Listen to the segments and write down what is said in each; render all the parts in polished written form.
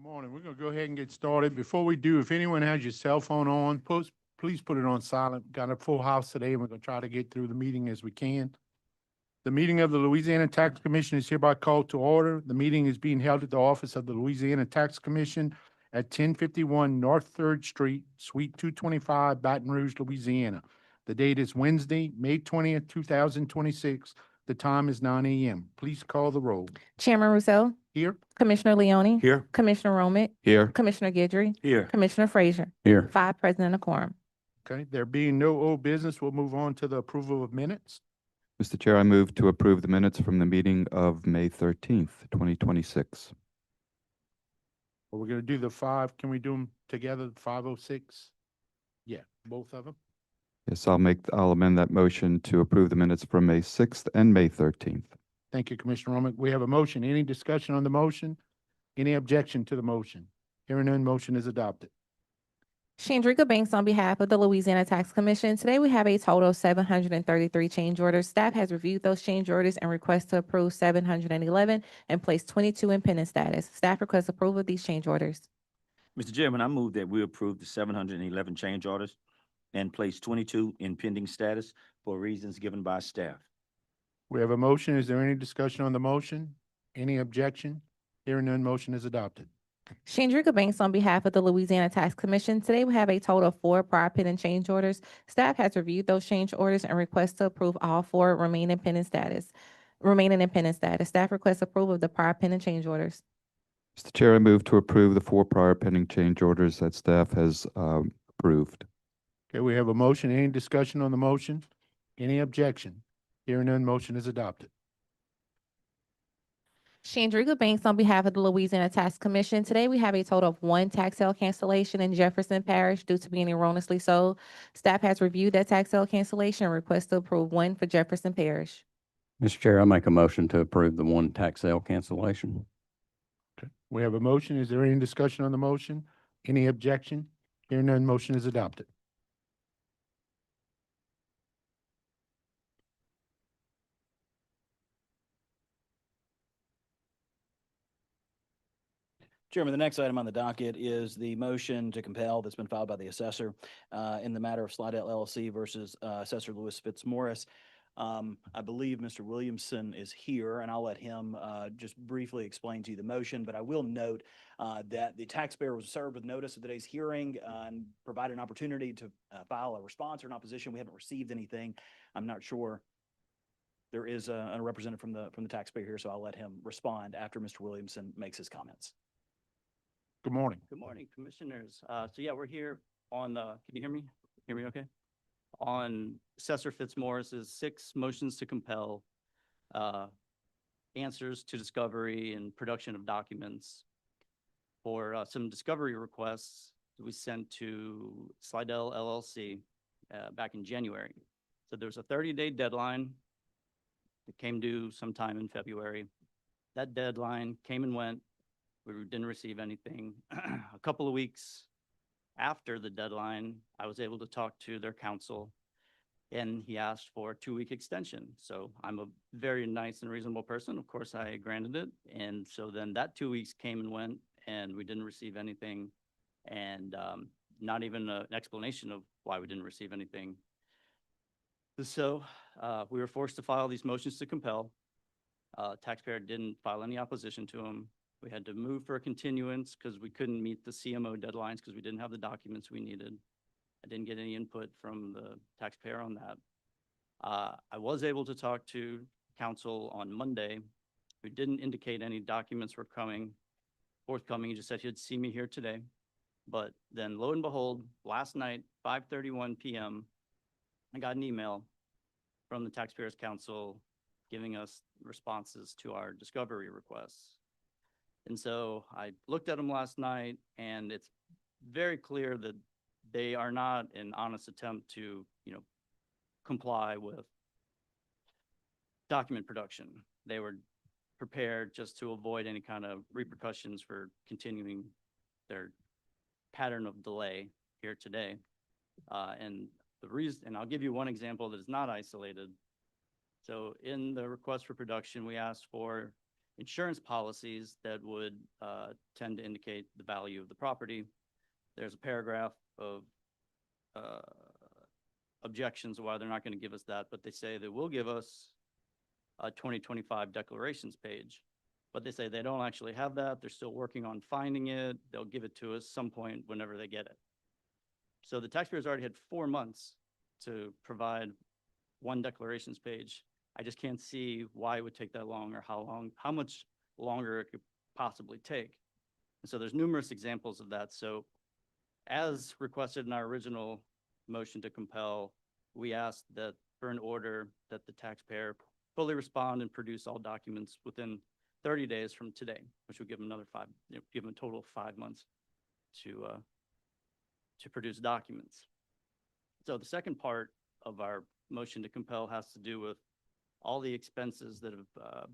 Good morning. We're going to go ahead and get started. Before we do, if anyone has your cell phone on, please put it on silent. Got a full house today, and we're going to try to get through the meeting as we can. The meeting of the Louisiana Tax Commission is hereby called to order. The meeting is being held at the office of the Louisiana Tax Commission at 1051 North Third Street, Suite 225, Baton Rouge, Louisiana. The date is Wednesday, May 20th, 2026. The time is 9 a.m. Please call the roll. Chairman Rousseau, Here? Commissioner Leone, Here. Commissioner Romit, Here. Commissioner Guidry, Here. Commissioner Frazier. Here. 5 present and a quorum. Okay, there being no old business, we'll move on to the approval of minutes. Mr. Chair, I move to approve the minutes from the meeting of May 13th, 2026. Well, we're gonna do the five, can we do them together, 506? Yeah, both of them? Yes, I'll amend that motion to approve the minutes from May 6th and May 13th. Thank you, Commissioner Romick. We have a motion. Any discussion on the motion? Any objection to the motion? Hearing none, motion is adopted. Chandrika Banks on behalf of the Louisiana Tax Commission. Today we have a total of 733 change orders. Staff has reviewed those change orders and requests to approve 711 and place 22 in pending status. Staff requests approval of these change orders. Mr. Chairman, I move that we approve the 711 change orders and place 22 in pending status for reasons given by staff. We have a motion. Is there any discussion on the motion? Any objection? Hearing none, motion is adopted. Chandrika Banks on behalf of the Louisiana Tax Commission. Today we have a total of 4 prior pending change orders. Staff has reviewed those change orders and requests to approve all 4 remaining in pending status. Staff requests approval of the prior pending change orders. Mr. Chair, I move to approve the 4 prior pending change orders that staff has approved. Okay, we have a motion. Any discussion on the motion? Any objection? Hearing none, motion is adopted. Chandrika Banks on behalf of the Louisiana Tax Commission. Today we have a total of 1 tax sale cancellation in Jefferson Parish due to being erroneously sold. Staff has reviewed that tax sale cancellation and requests to approve 1 for Jefferson Parish. Mr. Chair, I make a motion to approve the 1 tax sale cancellation. Okay, we have a motion. Is there any discussion on the motion? Any objection? Hearing none, motion is adopted. Chairman, the next item on the docket is the motion to compel that's been filed by the assessor in the matter of Slidell LLC versus Assessor Lewis Fitzmaurice. I believe Mr. Williamson is here, and I'll let him just briefly explain to you the motion, but I will note that the taxpayer was served with notice of today's hearing and provided an opportunity to file a response or an opposition. We haven't received anything. I'm not sure. There is a representative from the taxpayer here, so I'll let him respond after Mr. Williamson makes his comments. Good morning. Good morning, commissioners. So yeah, we're here on, can you hear me? Hear me okay? On Assessor Fitzmaurice's 6 motions to compel, answers to discovery and production of documents for some discovery requests that we sent to Slidell LLC back in January. So there's a 30-day deadline that came due sometime in February. That deadline came and went. We didn't receive anything. A couple of weeks after the deadline, I was able to talk to their counsel, and he asked for a 2-week extension. So I'm a very nice and reasonable person. Of course, I granted it. And so then that 2 weeks came and went, and we didn't receive anything, and not even an explanation of why we didn't receive anything. So we were forced to file these motions to compel. Taxpayer didn't file any opposition to them. We had to move for a continuance because we couldn't meet the CMO deadlines because we didn't have the documents we needed. I didn't get any input from the taxpayer on that. I was able to talk to counsel on Monday, who didn't indicate any documents were forthcoming. He just said he'd see me here today. But then lo and behold, last night, 5:31 p.m., I got an email from the taxpayers counsel giving us responses to our discovery requests. And so I looked at them last night, and it's very clear that they are not an honest attempt to, comply with document production. They were prepared just to avoid any kind of repercussions for continuing their pattern of delay here today. And the reason, and I'll give you one example that is not isolated. So in the request for production, we asked for insurance policies that would tend to indicate the value of the property. There's a paragraph of objections why they're not going to give us that, but they say they will give us a 2025 declarations page. But they say they don't actually have that. They're still working on finding it. They'll give it to us some point whenever they get it. So the taxpayers already had 4 months to provide one declarations page. I just can't see why it would take that long or how much longer it could possibly take. And so there's numerous examples of that. So as requested in our original motion to compel, we asked that for an order that the taxpayer fully respond and produce all documents within 30 days from today, which would give them another give them a total of 5 months to produce documents. So the second part of our motion to compel has to do with all the expenses that have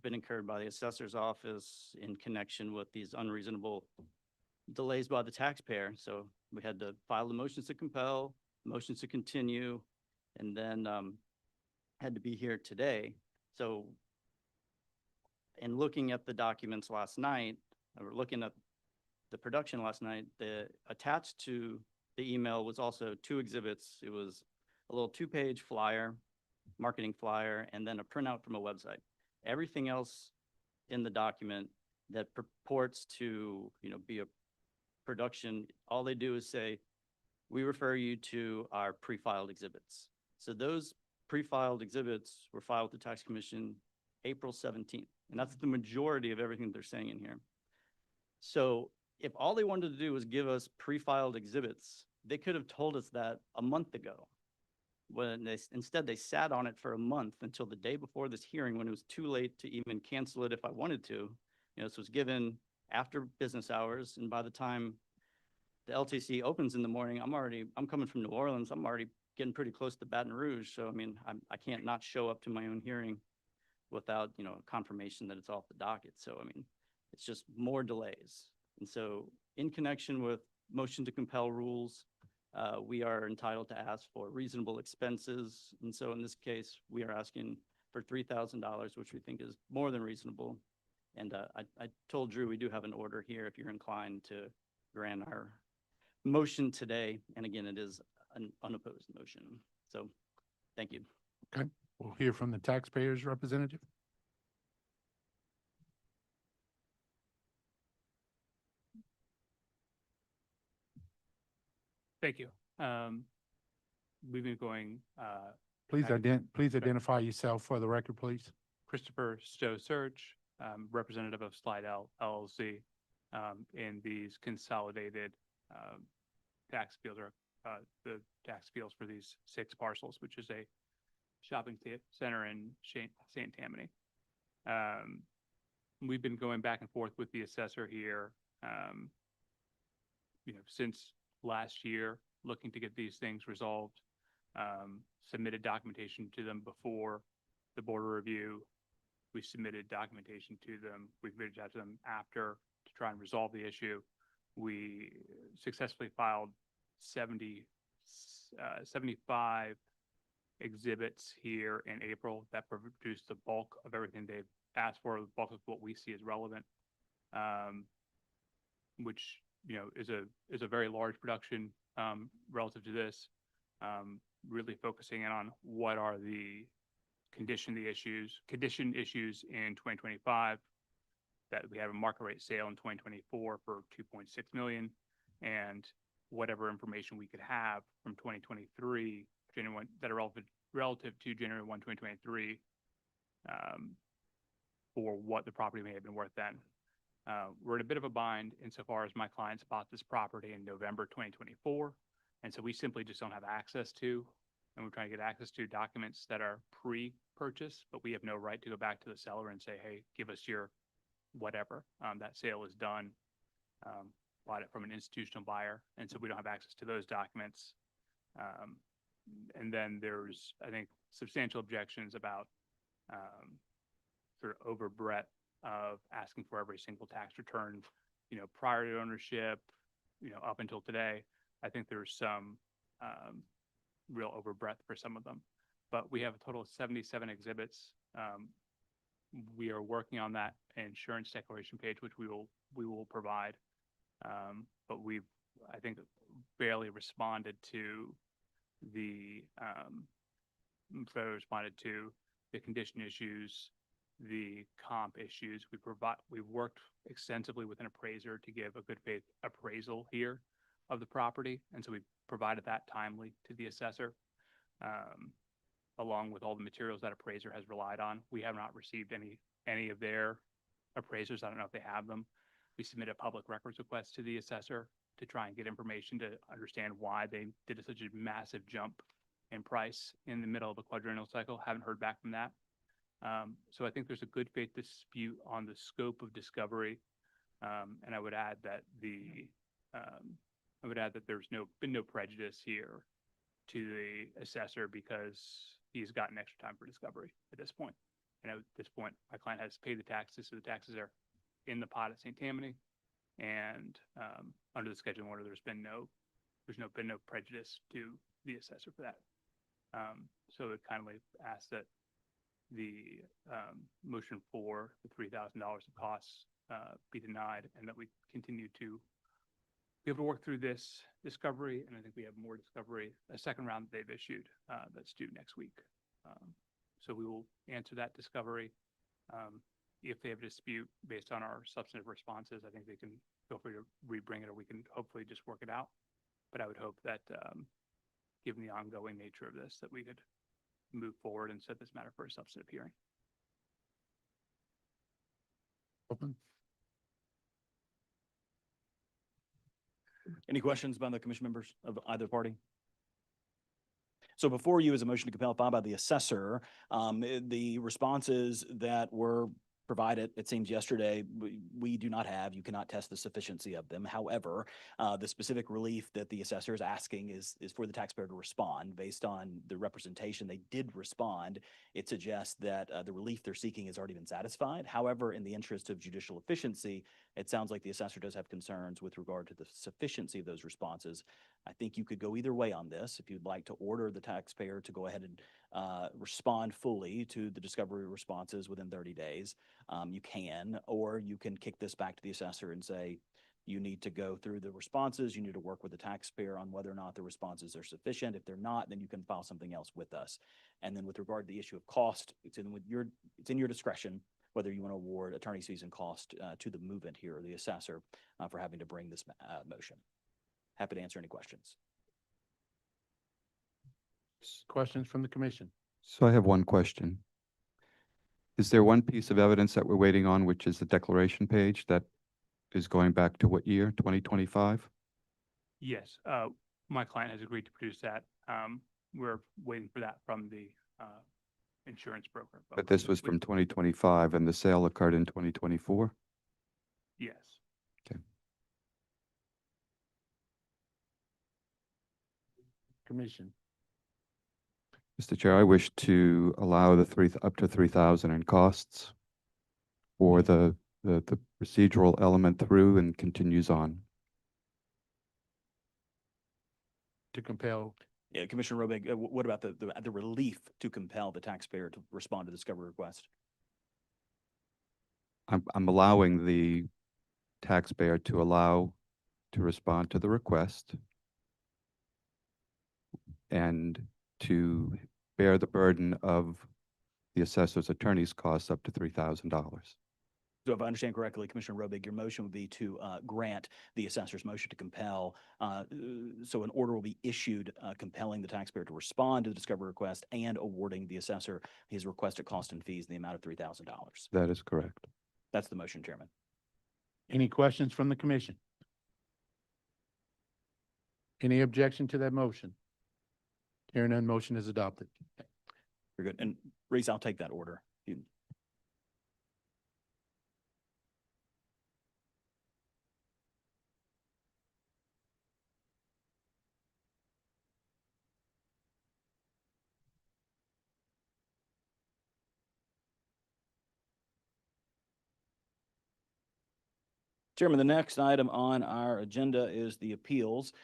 been incurred by the assessor's office in connection with these unreasonable delays by the taxpayer. So we had to file the motions to compel, motions to continue, and then had to be here today. So in looking at the documents last night, or looking at the production last night, attached to the email was also 2 exhibits. It was a little 2-page flyer, marketing flyer, and then a printout from a website. Everything else in the document that purports to, be a production, all they do is say, we refer you to our pre-filed exhibits. So those pre-filed exhibits were filed with the Tax Commission April 17th. And that's the majority of everything they're saying in here. So if all they wanted to do was give us pre-filed exhibits, they could have told us that a month ago. Instead they sat on it for a month until the day before this hearing, when it was too late to even cancel it if I wanted to. This was given after business hours, and by the time the LTC opens in the morning, I'm coming from New Orleans. I'm already getting pretty close to Baton Rouge. So, I can't not show up to my own hearing without, confirmation that it's off the docket. So, it's just more delays. And so in connection with motion to compel rules, we are entitled to ask for reasonable expenses. And so in this case, we are asking for $3,000, which we think is more than reasonable. And I told Drew we do have an order here if you're inclined to grant our motion today. And again, it is an unopposed motion. So thank you. Okay, we'll hear from the taxpayers' representative. Thank you. We've been going, Please Hi. please identify yourself for the record, please. Christopher Stowe Search, representative of Slidell LLC, in these consolidated tax appeals, or the tax appeals for these 6 parcels, which is a shopping center in St. Tammany. We've been going back and forth with the assessor here, since last year, looking to get these things resolved. Submitted documentation to them before the border review. We submitted documentation to them. We've reached out to them after to try and resolve the issue. We successfully filed 75 exhibits here in April that produced the bulk of everything they've asked for, the bulk of what we see as relevant, which is a very large production relative to this. Really focusing in on what are the condition issues in 2025, that we have a market rate sale in 2024 for 2.6 million, and whatever information we could have from 2023, January 1, that are relative to January 1, 2023, for what the property may have been worth then. We're in a bit of a bind insofar as my clients bought this property in November 2024. And so we simply just don't have access to, and we're trying to get access to documents that are pre-purchase, but we have no right to go back to the seller and say, hey, give us your whatever. That sale is done, bought it from an institutional buyer. And so we don't have access to those documents. And then there's, I think, substantial objections about sort of overbreadth of asking for every single tax return, prior to ownership, up until today. I think there's some real overbreadth for some of them, but we have a total of 77 exhibits. we are working on that insurance declaration page, which we will provide. But we've, I think, barely responded to the, condition issues, the comp issues. We've worked extensively with an appraiser to give a good faith appraisal here of the property. And so we provided that timely to the assessor, along with all the materials that appraiser has relied on. We have not received any of their appraisers. I don't know if they have them. We submitted a public records request to the assessor to try and get information to understand why they did such a massive jump in price in the middle of the quadrennial cycle. Haven't heard back from that. So I think there's a good faith dispute on the scope of discovery. And I would add that there's been no prejudice here to the assessor because he's gotten extra time for discovery at this point. And at this point, my client has paid the taxes, so the taxes are in the pot at St. Tammany. And under the scheduling order, there's been no prejudice to the assessor for that. So it kindly asks that the motion for the $3,000 of costs be denied, and that we continue to be able to work through this discovery. And I think we have more discovery, a second round that they've issued that's due next week. So we will answer that discovery. If they have a dispute based on our substantive responses, I think they can feel free to rebring it, or we can hopefully just work it out. But I would hope that, given the ongoing nature of this, that we could move forward and set this matter for a substantive hearing. Open. Any questions by the commission members of either party? So before you is a motion to compel filed by the assessor. The responses that were provided, it seems yesterday, we do not have. You cannot test the sufficiency of them. However, the specific relief that the assessor is asking is for the taxpayer to respond. Based on the representation they did respond, it suggests that the relief they're seeking has already been satisfied. However, in the interest of judicial efficiency, it sounds like the assessor does have concerns with regard to the sufficiency of those responses. I think you could go either way on this. If you'd like to order the taxpayer to go ahead and respond fully to the discovery responses within 30 days, you can, or you can kick this back to the assessor and say, you need to go through the responses. You need to work with the taxpayer on whether or not the responses are sufficient. If they're not, then you can file something else with us. And then with regard to the issue of cost, it's in your discretion whether you want to award attorney's fees and cost to the movement here, or the assessor, for having to bring this motion. Happy to answer any questions. Questions from the commission? So I have one question. Is there one piece of evidence that we're waiting on, which is the declaration page that is going back to what year, 2025? Yes, my client has agreed to produce that. We're waiting for that from the insurance broker. But this was from 2025 and the sale occurred in 2024? Yes. Commission. Mr. Chair, I wish to allow the up to 3,000 in costs for the procedural element through and continues on. To compel. Yeah, Commissioner Robig, what about the relief to compel the taxpayer to respond to the discovery request? I'm allowing the taxpayer to respond to the request and to bear the burden of the assessor's attorney's costs up to $3,000. So if I understand correctly, Commissioner Robig, your motion would be to grant the assessor's motion to compel. So an order will be issued compelling the taxpayer to respond to the discovery request and awarding the assessor his requested cost and fees in the amount of $3,000. That is correct. That's the motion, Chairman. Any questions from the commission? Any objection to that motion? Hearing none, motion is adopted. Very good. And Reese, I'll take that order. Chairman, the next item on our agenda is the appeals.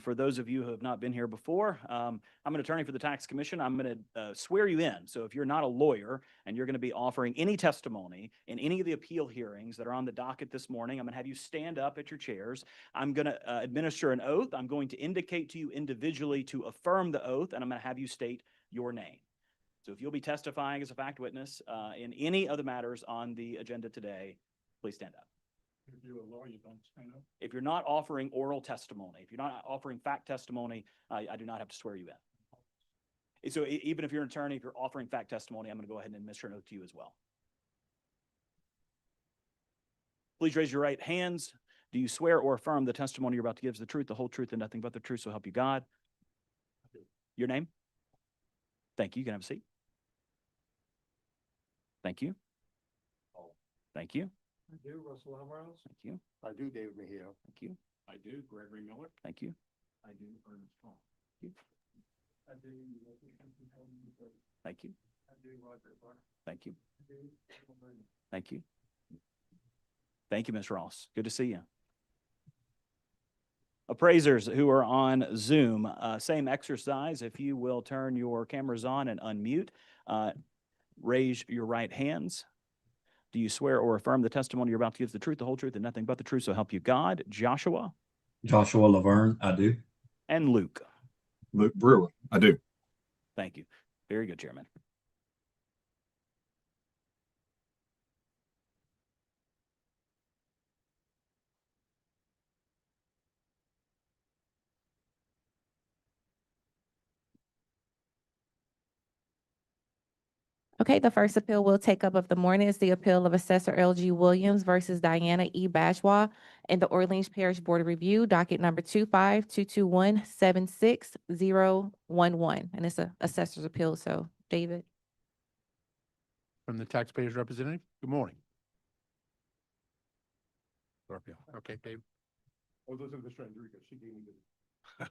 For those of you who have not been here before, I'm an attorney for the Tax Commission. I'm going to swear you in. So if you're not a lawyer and you're going to be offering any testimony in any of the appeal hearings that are on the docket this morning, I'm going to have you stand up at your chairs. I'm going to administer an oath. I'm going to indicate to you individually to affirm the oath, and I'm going to have you state your name. So if you'll be testifying as a fact witness in any of the matters on the agenda today, please stand up. If you're a lawyer, you don't stand up. If you're not offering oral testimony, if you're not offering fact testimony, I do not have to swear you in. So even if you're an attorney, if you're offering fact testimony, I'm going to go ahead and administer an oath to you as well. Please raise your right hands. Do you swear or affirm the testimony you're about to give is the truth, the whole truth, and nothing but the truth, so help you God? Your name? Thank you. You can have a seat. Thank you. Thank you. I do, Russell Alvarez. Thank you. I do, David Mejia. Thank you. I do, Gregory Miller. Thank you. I do, Ernest Strong. Thank you. I do, Thank you. I do, Roger Clark. Thank you. I do, Thank you. Thank you, Ms. Ross. Good to see you. Appraisers who are on Zoom, same exercise. If you will turn your cameras on and unmute, raise your right hands. Do you swear or affirm the testimony you're about to give is the truth, the whole truth, and nothing but the truth, so help you God? Joshua? Joshua Laverne, I do. And Luke? Luke Brewer, I do. Thank you. Very good, Chairman. Okay, the first appeal we'll take up of the morning is the appeal of Assessor L.G. Williams versus Diana E. Bajwa in the Orleans Parish Board of Review, docket number 25-221-76011. And it's a assessor's appeal, so David. From the taxpayers representative, good morning. Scorpio. Okay, Dave. Oh, those are the stranger, she gave me the.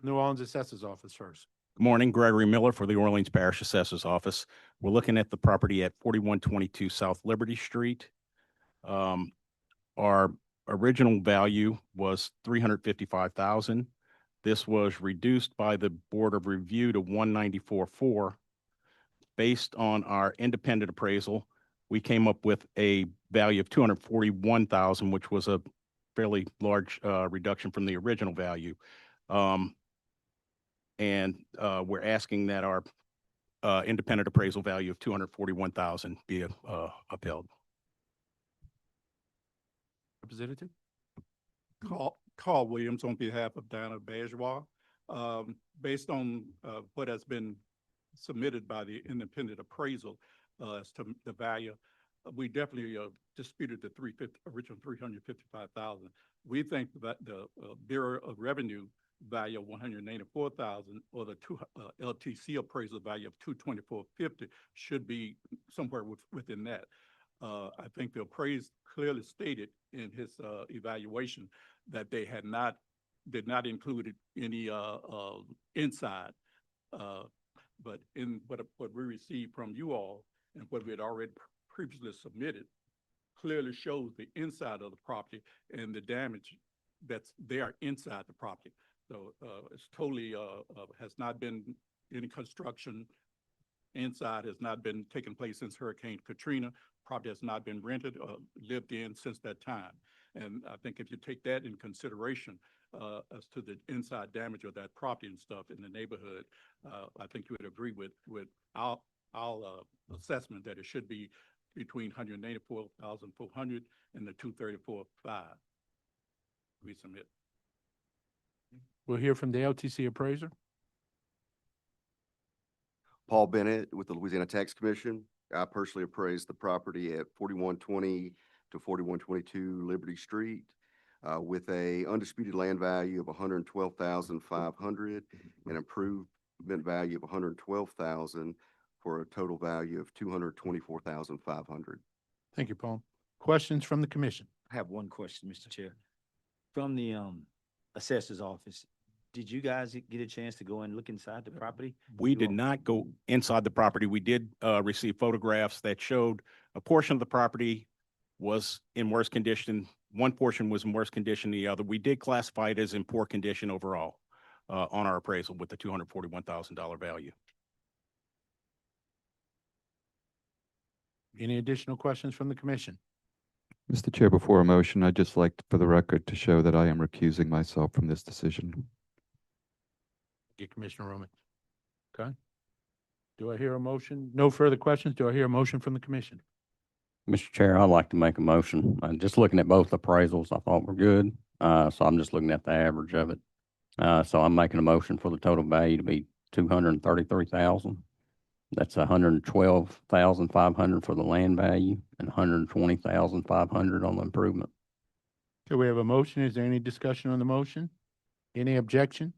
New Orleans Assessor's Office first. Good morning, Gregory Miller for the Orleans Parish Assessor's Office. We're looking at the property at 4122 South Liberty Street. Our original value was $355,000. This was reduced by the Board of Review to $194,400. Based on our independent appraisal, we came up with a value of $241,000, which was a fairly large reduction from the original value. We're asking that our independent appraisal value of $241,000 be upheld. Representative? Carl Williams on behalf of Diana Bajwa. Based on what has been submitted by the independent appraisal as to the value, we definitely disputed the original $355,000. We think that the Bureau of Revenue value of $184,000 or the LTC appraisal value of $224,50 should be somewhere within that. I think the appraiser clearly stated in his evaluation that they did not include any inside. But in what we received from you all and what we had already previously submitted clearly shows the inside of the property and the damage that's there inside the property. So it's totally has not been any construction inside, has not been taking place since Hurricane Katrina. Property has not been rented or lived in since that time. And I think if you take that in consideration as to the inside damage of that property and stuff in the neighborhood, I think you would agree with our assessment that it should be between $184,400 and the $234,500. We submit. We'll hear from the LTC appraiser. Paul Bennett with the Louisiana Tax Commission. I personally appraised the property at 4120 to 4122 Liberty Street with a undisputed land value of $112,500 and improvement value of $112,000 for a total value of $224,500. Thank you, Paul. Questions from the commission? I have one question, Mr. Chair. From the assessor's office, did you guys get a chance to go and look inside the property? We did not go inside the property. We did receive photographs that showed a portion of the property was in worse condition. One portion was in worse condition than the other. We did classify it as in poor condition overall on our appraisal with the $241,000 value. Any additional questions from the commission? Mr. Chair, before a motion, I'd just like for the record to show that I am recusing myself from this decision. Get Commissioner Roman. Okay. Do I hear a motion? No further questions. Do I hear a motion from the commission? Mr. Chair, I'd like to make a motion. Just looking at both appraisals, I thought were good. So I'm just looking at the average of it. So I'm making a motion for the total value to be 233,000. That's 112,500 for the land value and 120,500 on the improvement. Okay, we have a motion. Is there any discussion on the motion? Any objection?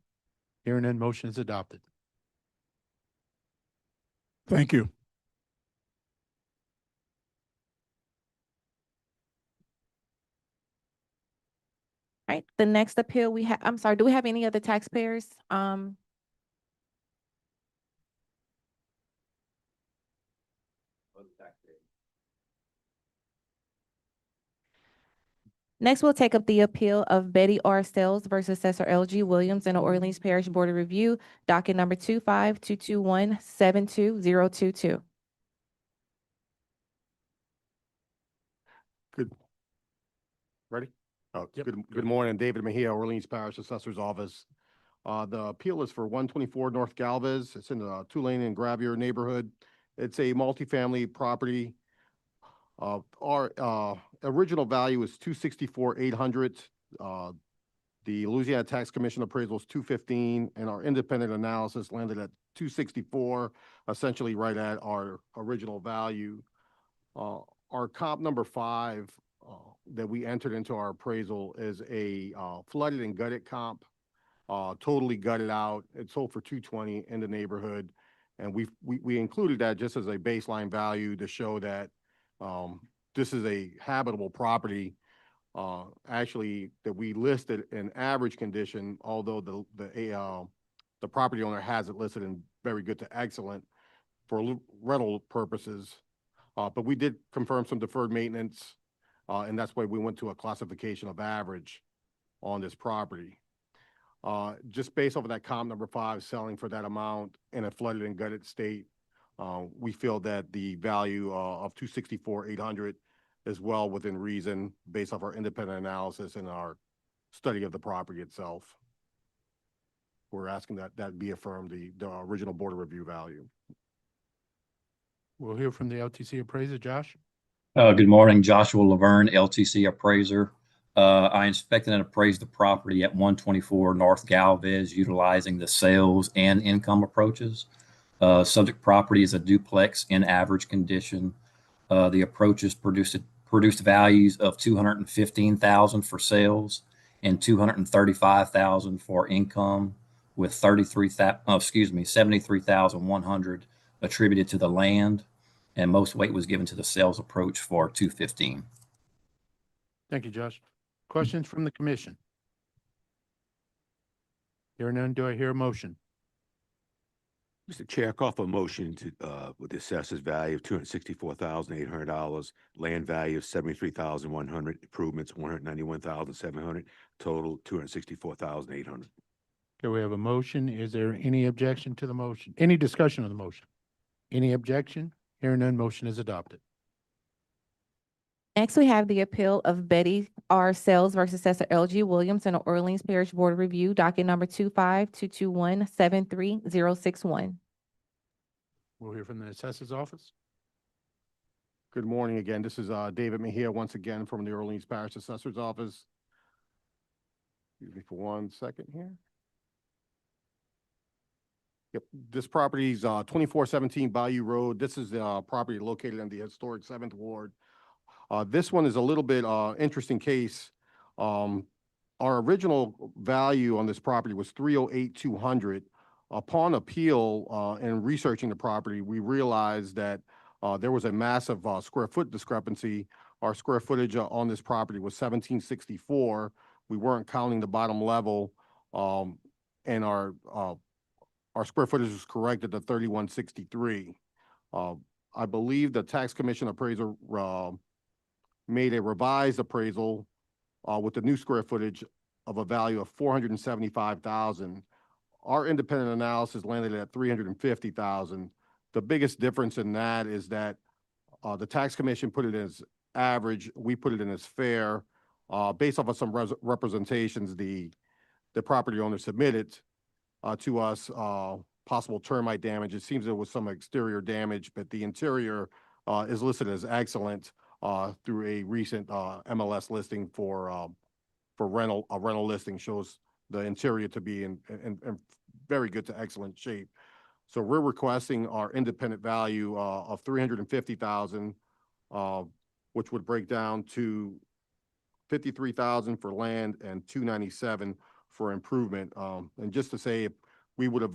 Hearing none, motion is adopted. Thank you. All right, the next appeal we have, I'm sorry, do we have any other taxpayers? Next, we'll take up the appeal of Betty R. Sells versus Assessor L.G. Williams in the Orleans Parish Board of Review, docket number 25221-72022. Good. Ready? Yep. Good morning, David Mejia, Orleans Parish Assessor's Office. The appeal is for 124 North Galvez. It's in the Tulane and Gravier neighborhood. It's a multifamily property. Our original value is 264,800. The Louisiana Tax Commission appraisal is 215, and our independent analysis landed at 264, essentially right at our original value. Our comp number 5 that we entered into our appraisal is a flooded and gutted comp, totally gutted out. It sold for 220 in the neighborhood, and we included that just as a baseline value to show that this is a habitable property. Actually, that we listed in average condition, although the property owner has it listed in very good to excellent for rental purposes. But we did confirm some deferred maintenance, and that's why we went to a classification of average on this property. Just based off of that comp number 5 selling for that amount in a flooded and gutted state, we feel that the value of 264,800 is well within reason based off our independent analysis and our study of the property itself. We're asking that that be affirmed, the original Board of Review value. We'll hear from the LTC appraiser, Josh. Good morning, Joshua Laverne, LTC appraiser. I inspected and appraised the property at 124 North Galvez utilizing the sales and income approaches. Subject property is a duplex in average condition. The approaches produced values of 215,000 for sales and 235,000 for income, with 73,100 attributed to the land, and most weight was given to the sales approach for 215. Thank you, Josh. Questions from the commission? Hearing none, do I hear a motion? Mr. Chair, I call for a motion to, with the assessor's value of $264,800, land value of $73,100, improvements $191,700, total $264,800. Okay, we have a motion. Is there any objection to the motion? Any discussion on the motion? Any objection? Hearing none, motion is adopted. Next, we have the appeal of Betty R. Sells versus Assessor L.G. Williams in the Orleans Parish Board of Review, docket number 25221-73061. We'll hear from the assessor's office. Good morning again. This is David Mejia once again from the Orleans Parish Assessor's Office. Excuse me for 1 second here. Yep, this property is 2417 Bayou Road. This is the property located in the historic 7th Ward. This one is a little bit interesting case. Our original value on this property was 308,200. Upon appeal and researching the property, we realized that there was a massive square foot discrepancy. Our square footage on this property was 1764. We weren't counting the bottom level, and our square footage was corrected to 3163. I believe the tax commission appraiser made a revised appraisal with the new square footage of a value of 475,000. Our independent analysis landed at 350,000. The biggest difference in that is that the tax commission put it as average, we put it in as fair. Based off of some representations the property owner submitted to us, possible termite damage. It seems there was some exterior damage, but the interior is listed as excellent through a recent MLS listing for rental. A rental listing shows the interior to be in very good to excellent shape. So we're requesting our independent value of 350,000, which would break down to 53,000 for land and 297 for improvement. And just to say, if we would have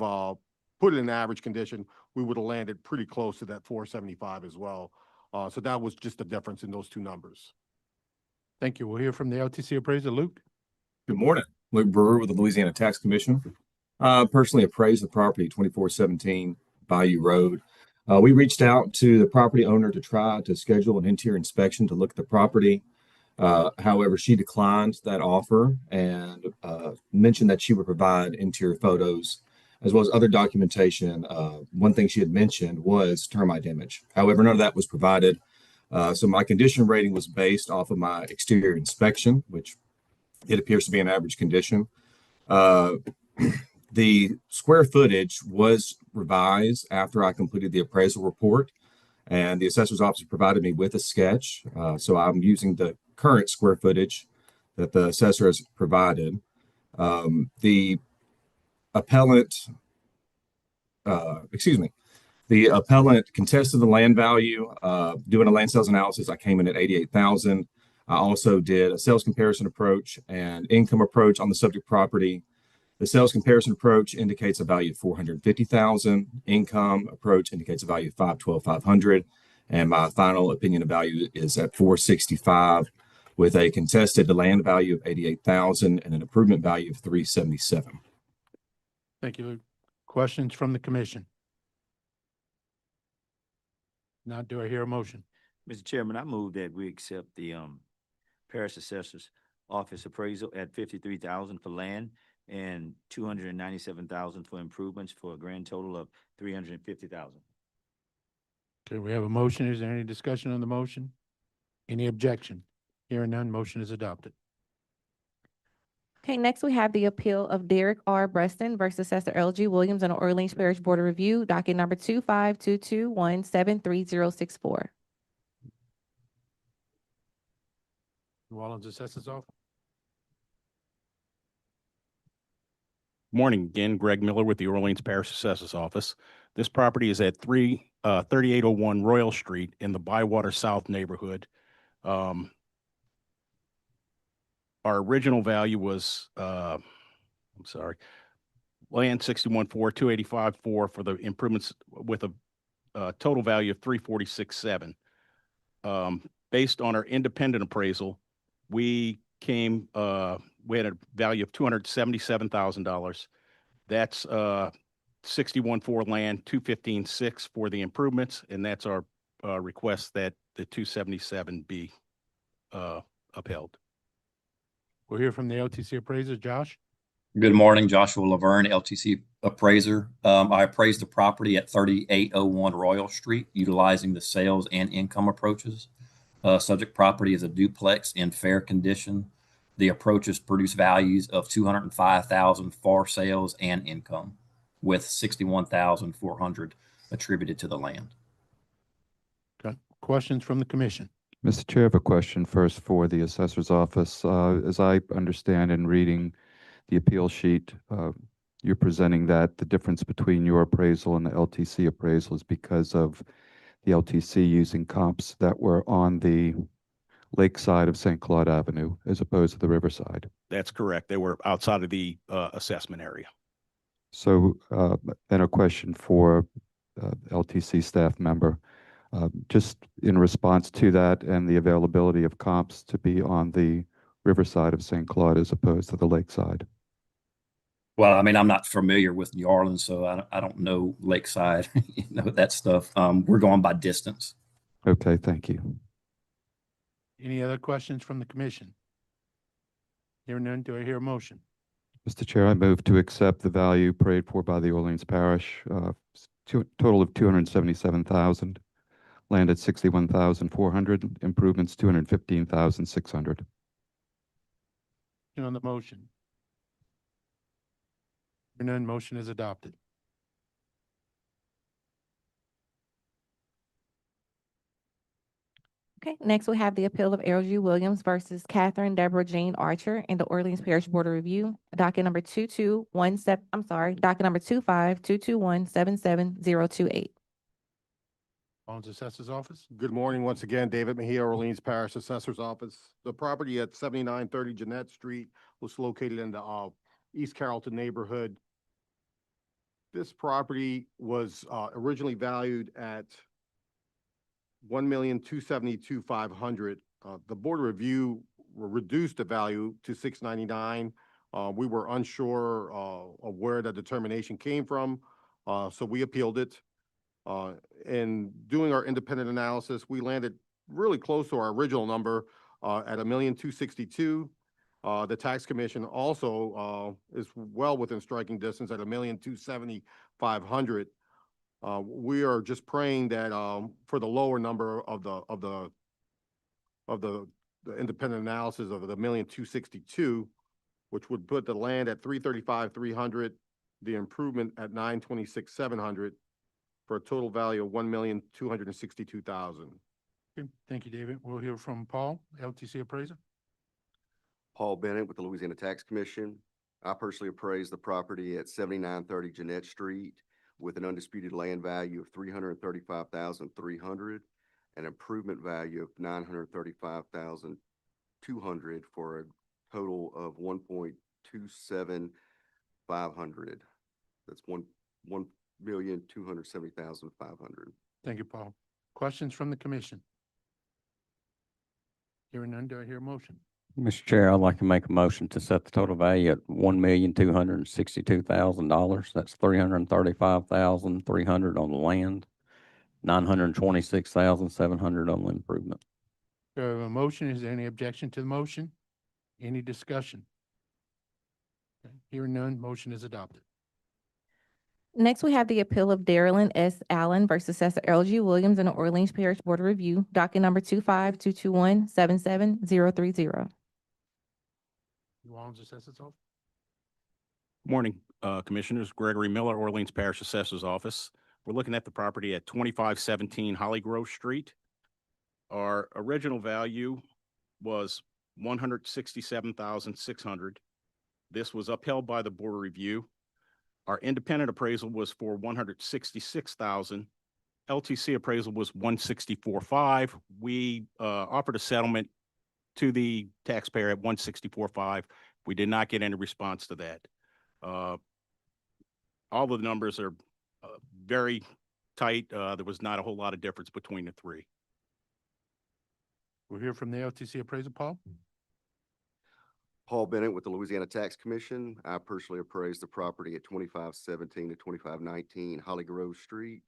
put it in average condition, we would have landed pretty close to that 475 as well. So that was just the difference in those two numbers. Thank you. We'll hear from the LTC appraiser, Luke. Good morning. Luke Brewer with the Louisiana Tax Commission. Personally appraised the property 2417 Bayou Road. We reached out to the property owner to try to schedule an interior inspection to look at the property. However, she declined that offer and mentioned that she would provide interior photos as well as other documentation. One thing she had mentioned was termite damage. However, none of that was provided. So my condition rating was based off of my exterior inspection, which it appears to be in average condition. The square footage was revised after I completed the appraisal report, and the assessor's office provided me with a sketch. So I'm using the current square footage that the assessor has provided. The appellant contested the land value. Doing a land sales analysis, I came in at 88,000. I also did a sales comparison approach and income approach on the subject property. The sales comparison approach indicates a value of 450,000. Income approach indicates a value of 512,500. And my final opinion of value is at 465, with a contested land value of 88,000 and an improvement value of 377. Thank you, Luke. Questions from the commission? Now, do I hear a motion? Mr. Chairman, I move that we accept the Parish Assessor's Office appraisal at 53,000 for land and 297,000 for improvements, for a grand total of 350,000. Okay, we have a motion. Is there any discussion on the motion? Any objection? Hearing none, motion is adopted. Okay, next we have the appeal of Derek R. Breston versus Assessor L.G. Williams on the Orleans Parish Board of Review, docket number 25221733064. New Orleans Assessor's Office. Morning again, Greg Miller with the Orleans Parish Assessor's Office. This property is at 3801 Royal Street in the Bywater South neighborhood. Our original value was, land 61.4, 285.4 for the improvements, with a total value of 346.7. Based on our independent appraisal, we had a value of $277,000. That's 61.4 land, 215.6 for the improvements, and that's our request that the 277 be upheld. We'll hear from the LTC appraiser, Josh. Good morning, Joshua Laverne, LTC appraiser. I appraised the property at 3801 Royal Street, utilizing the sales and income approaches. Subject property is a duplex in fair condition. The approaches produce values of 205,000 for sales and income, with 61,400 attributed to the land. Okay. Questions from the commission? Mr. Chair, I have a question first for the assessor's office. As I understand in reading the appeal sheet, you're presenting that the difference between your appraisal and the LTC appraisal is because of the LTC using comps that were on the lakeside of St. Claude Avenue as opposed to the riverside. That's correct. They were outside of the assessment area. So then a question for LTC staff member. Just in response to that and the availability of comps to be on the riverside of St. Claude as opposed to the lakeside. Well, I mean, I'm not familiar with New Orleans, so I don't know lakeside, that stuff. We're going by distance. Okay, thank you. Any other questions from the commission? Hearing none, do I hear a motion? Mr. Chair, I move to accept the value prayed for by the Orleans Parish, total of 277,000, land at 61,400, improvements 215,600. On the motion. Hearing none, motion is adopted. Okay, next we have the appeal of Errol G. Williams versus Catherine Deborah Jane Archer in the Orleans Parish Board of Review, docket number 2522177028. Orleans Assessor's Office. Good morning once again, David Mejia, Orleans Parish Assessor's Office. The property at 7930 Jeanette Street was located in the East Carrollton neighborhood. This property was originally valued at $1,272,500. The Board of Review reduced the value to $699. We were unsure of where the determination came from, so we appealed it. In doing our independent analysis, we landed really close to our original number at $1,262,000. The tax commission also is well within striking distance at $1,270,500. We are just praying that for the lower number of the independent analysis of the $1,262,000, which would put the land at $335,300, the improvement at $926,700, for a total value of $1,262,000. Okay, thank you, David. We'll hear from Paul, LTC appraiser. Paul Bennett with the Louisiana Tax Commission. I personally appraised the property at 7930 Jeanette Street with an undisputed land value of $335,300, an improvement value of $935,200 for a total of $1,270,500. That's $1,270,500. Thank you, Paul. Questions from the commission? Hearing none, do I hear a motion? Mr. Chair, I'd like to make a motion to set the total value at $1,262,000. That's $335,300 on the land, $926,700 on the improvement. Do I have a motion? Is there any objection to the motion? Any discussion? Okay, hearing none, motion is adopted. Next, we have the appeal of Darylyn S. Allen versus Assessor Errol G. Williams in the Orleans Parish Board of Review, docket number 2522177030. New Orleans Assessor's Office. Morning, Commissioners. Gregory Miller, Orleans Parish Assessor's Office. We're looking at the property at 2517 Holly Grove Street. Our original value was $167,600. This was upheld by the Board of Review. Our independent appraisal was for $166,000. LTC appraisal was $164,500. We offered a settlement to the taxpayer at $164,500. We did not get any response to that. All the numbers are very tight. There was not a whole lot of difference between the three. We'll hear from the LTC appraiser, Paul. Paul Bennett with the Louisiana Tax Commission. I personally appraised the property at 2517 to 2519 Holly Grove Street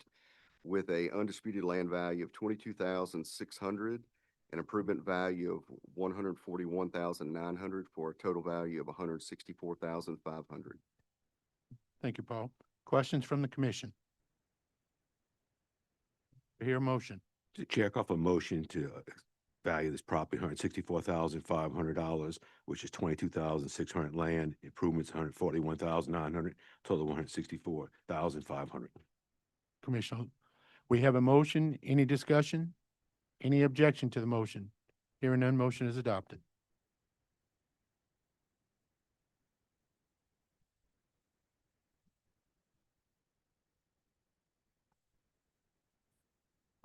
with a undisputed land value of $22,600, an improvement value of $141,900 for a total value of $164,500. Thank you, Paul. Questions from the commission? I hear a motion. To chair, call for a motion to value this property $164,500, which is $22,600 land, improvements $141,900, total $164,500. Commissioner, we have a motion. Any discussion? Any objection to the motion? Hearing none, motion is adopted.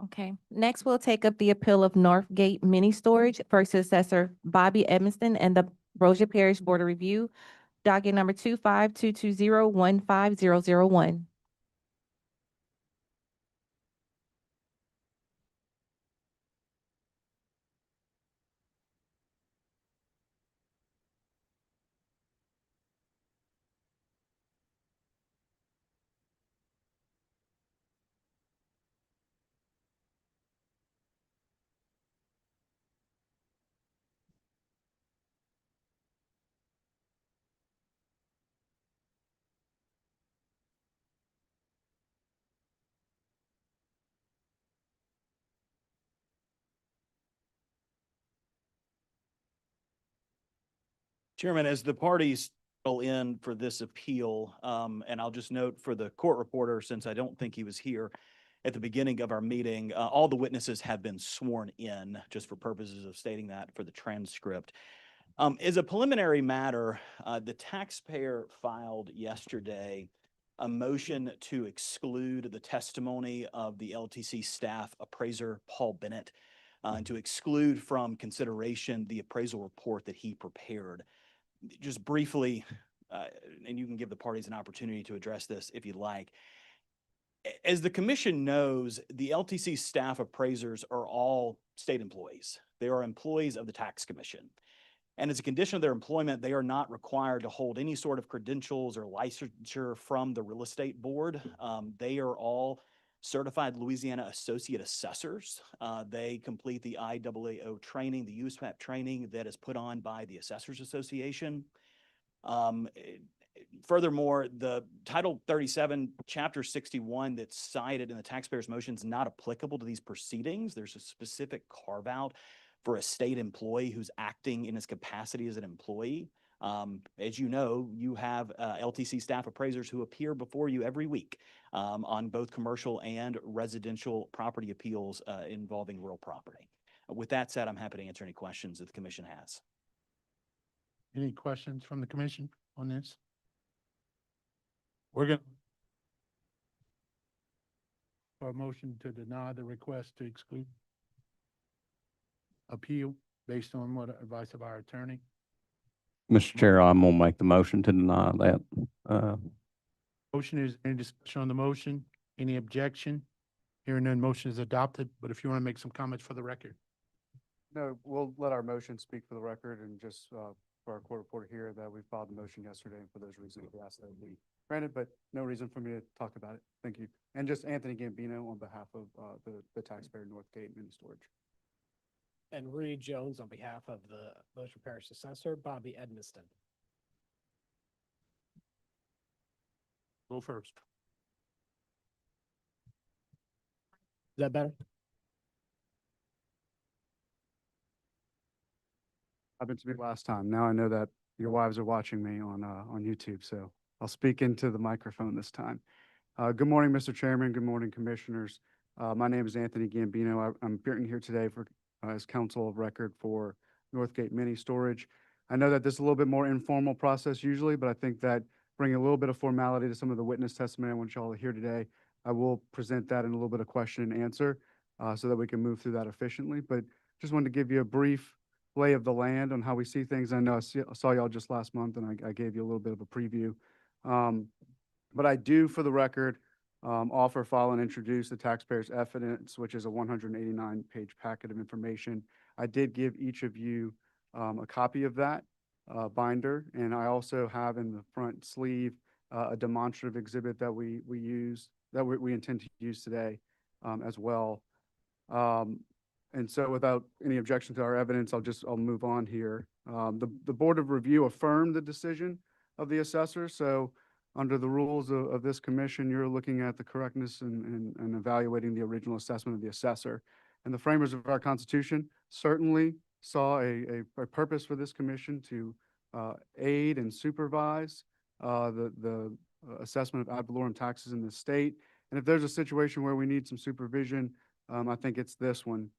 Okay, next we'll take up the appeal of Northgate Mini Storage versus Assessor Bobby Edmiston and the Brosia Parish Board of Review, docket number 2522015001. Chairman, as the parties settle in for this appeal, and I'll just note for the court reporter, since I don't think he was here at the beginning of our meeting, all the witnesses have been sworn in, just for purposes of stating that for the transcript. As a preliminary matter, the taxpayer filed yesterday a motion to exclude the testimony of the LTC staff appraiser, Paul Bennett, and to exclude from consideration the appraisal report that he prepared. Just briefly, and you can give the parties an opportunity to address this if you'd like. As the commission knows, the LTC staff appraisers are all state employees. They are employees of the tax commission. And as a condition of their employment, they are not required to hold any sort of credentials or licensure from the real estate board. They are all certified Louisiana associate assessors. They complete the IAAO training, the USPAP training that is put on by the Assessors Association. Furthermore, the Title 37, Chapter 61 that's cited in the taxpayer's motion is not applicable to these proceedings. There's a specific carve out for a state employee who's acting in his capacity as an employee. As you know, you have LTC staff appraisers who appear before you every week on both commercial and residential property appeals involving real property. With that said, I'm happy to answer any questions that the commission has. Any questions from the commission on this? We're going for a motion to deny the request to exclude appeal based on what advice of our attorney. Mr. Chair, I'm gonna make the motion to deny that. Motion is, any discussion on the motion? Any objection? Hearing none, motion is adopted, but if you want to make some comments for the record. No, we'll let our motion speak for the record and just for our court reporter here that we filed a motion yesterday and for those reasons we asked that it be granted, but no reason for me to talk about it. Thank you. And just Anthony Gambino on behalf of the taxpayer Northgate Mini Storage. And Reed Jones on behalf of the Bossier Parish Assessor, Bobby Edmiston. Go first. Is that better? Happened to me last time. Now I know that your wives are watching me on YouTube, so I'll speak into the microphone this time. Good morning, Mr. Chairman. Good morning, Commissioners. My name is Anthony Gambino. I'm appearing here today for as counsel of record for Northgate Mini Storage. I know that this is a little bit more informal process usually, but I think that bringing a little bit of formality to some of the witness testimony I want y'all to hear today, I will present that in a little bit of question and answer so that we can move through that efficiently. But just wanted to give you a brief lay of the land on how we see things. I know I saw y'all just last month and I gave you a little bit of a preview. But I do, for the record, offer, file, and introduce the taxpayer's evidence, which is a 189-page packet of information. I did give each of you a copy of that binder, and I also have in the front sleeve a demonstrative exhibit that we intend to use today as well. And so without any objection to our evidence, I'll move on here. The Board of Review affirmed the decision of the assessor. So under the rules of this commission, you're looking at the correctness and evaluating the original assessment of the assessor. And the framers of our Constitution certainly saw a purpose for this commission to aid and supervise the assessment of ad valorem taxes in the state. And if there's a situation where we need some supervision, I think it's this one.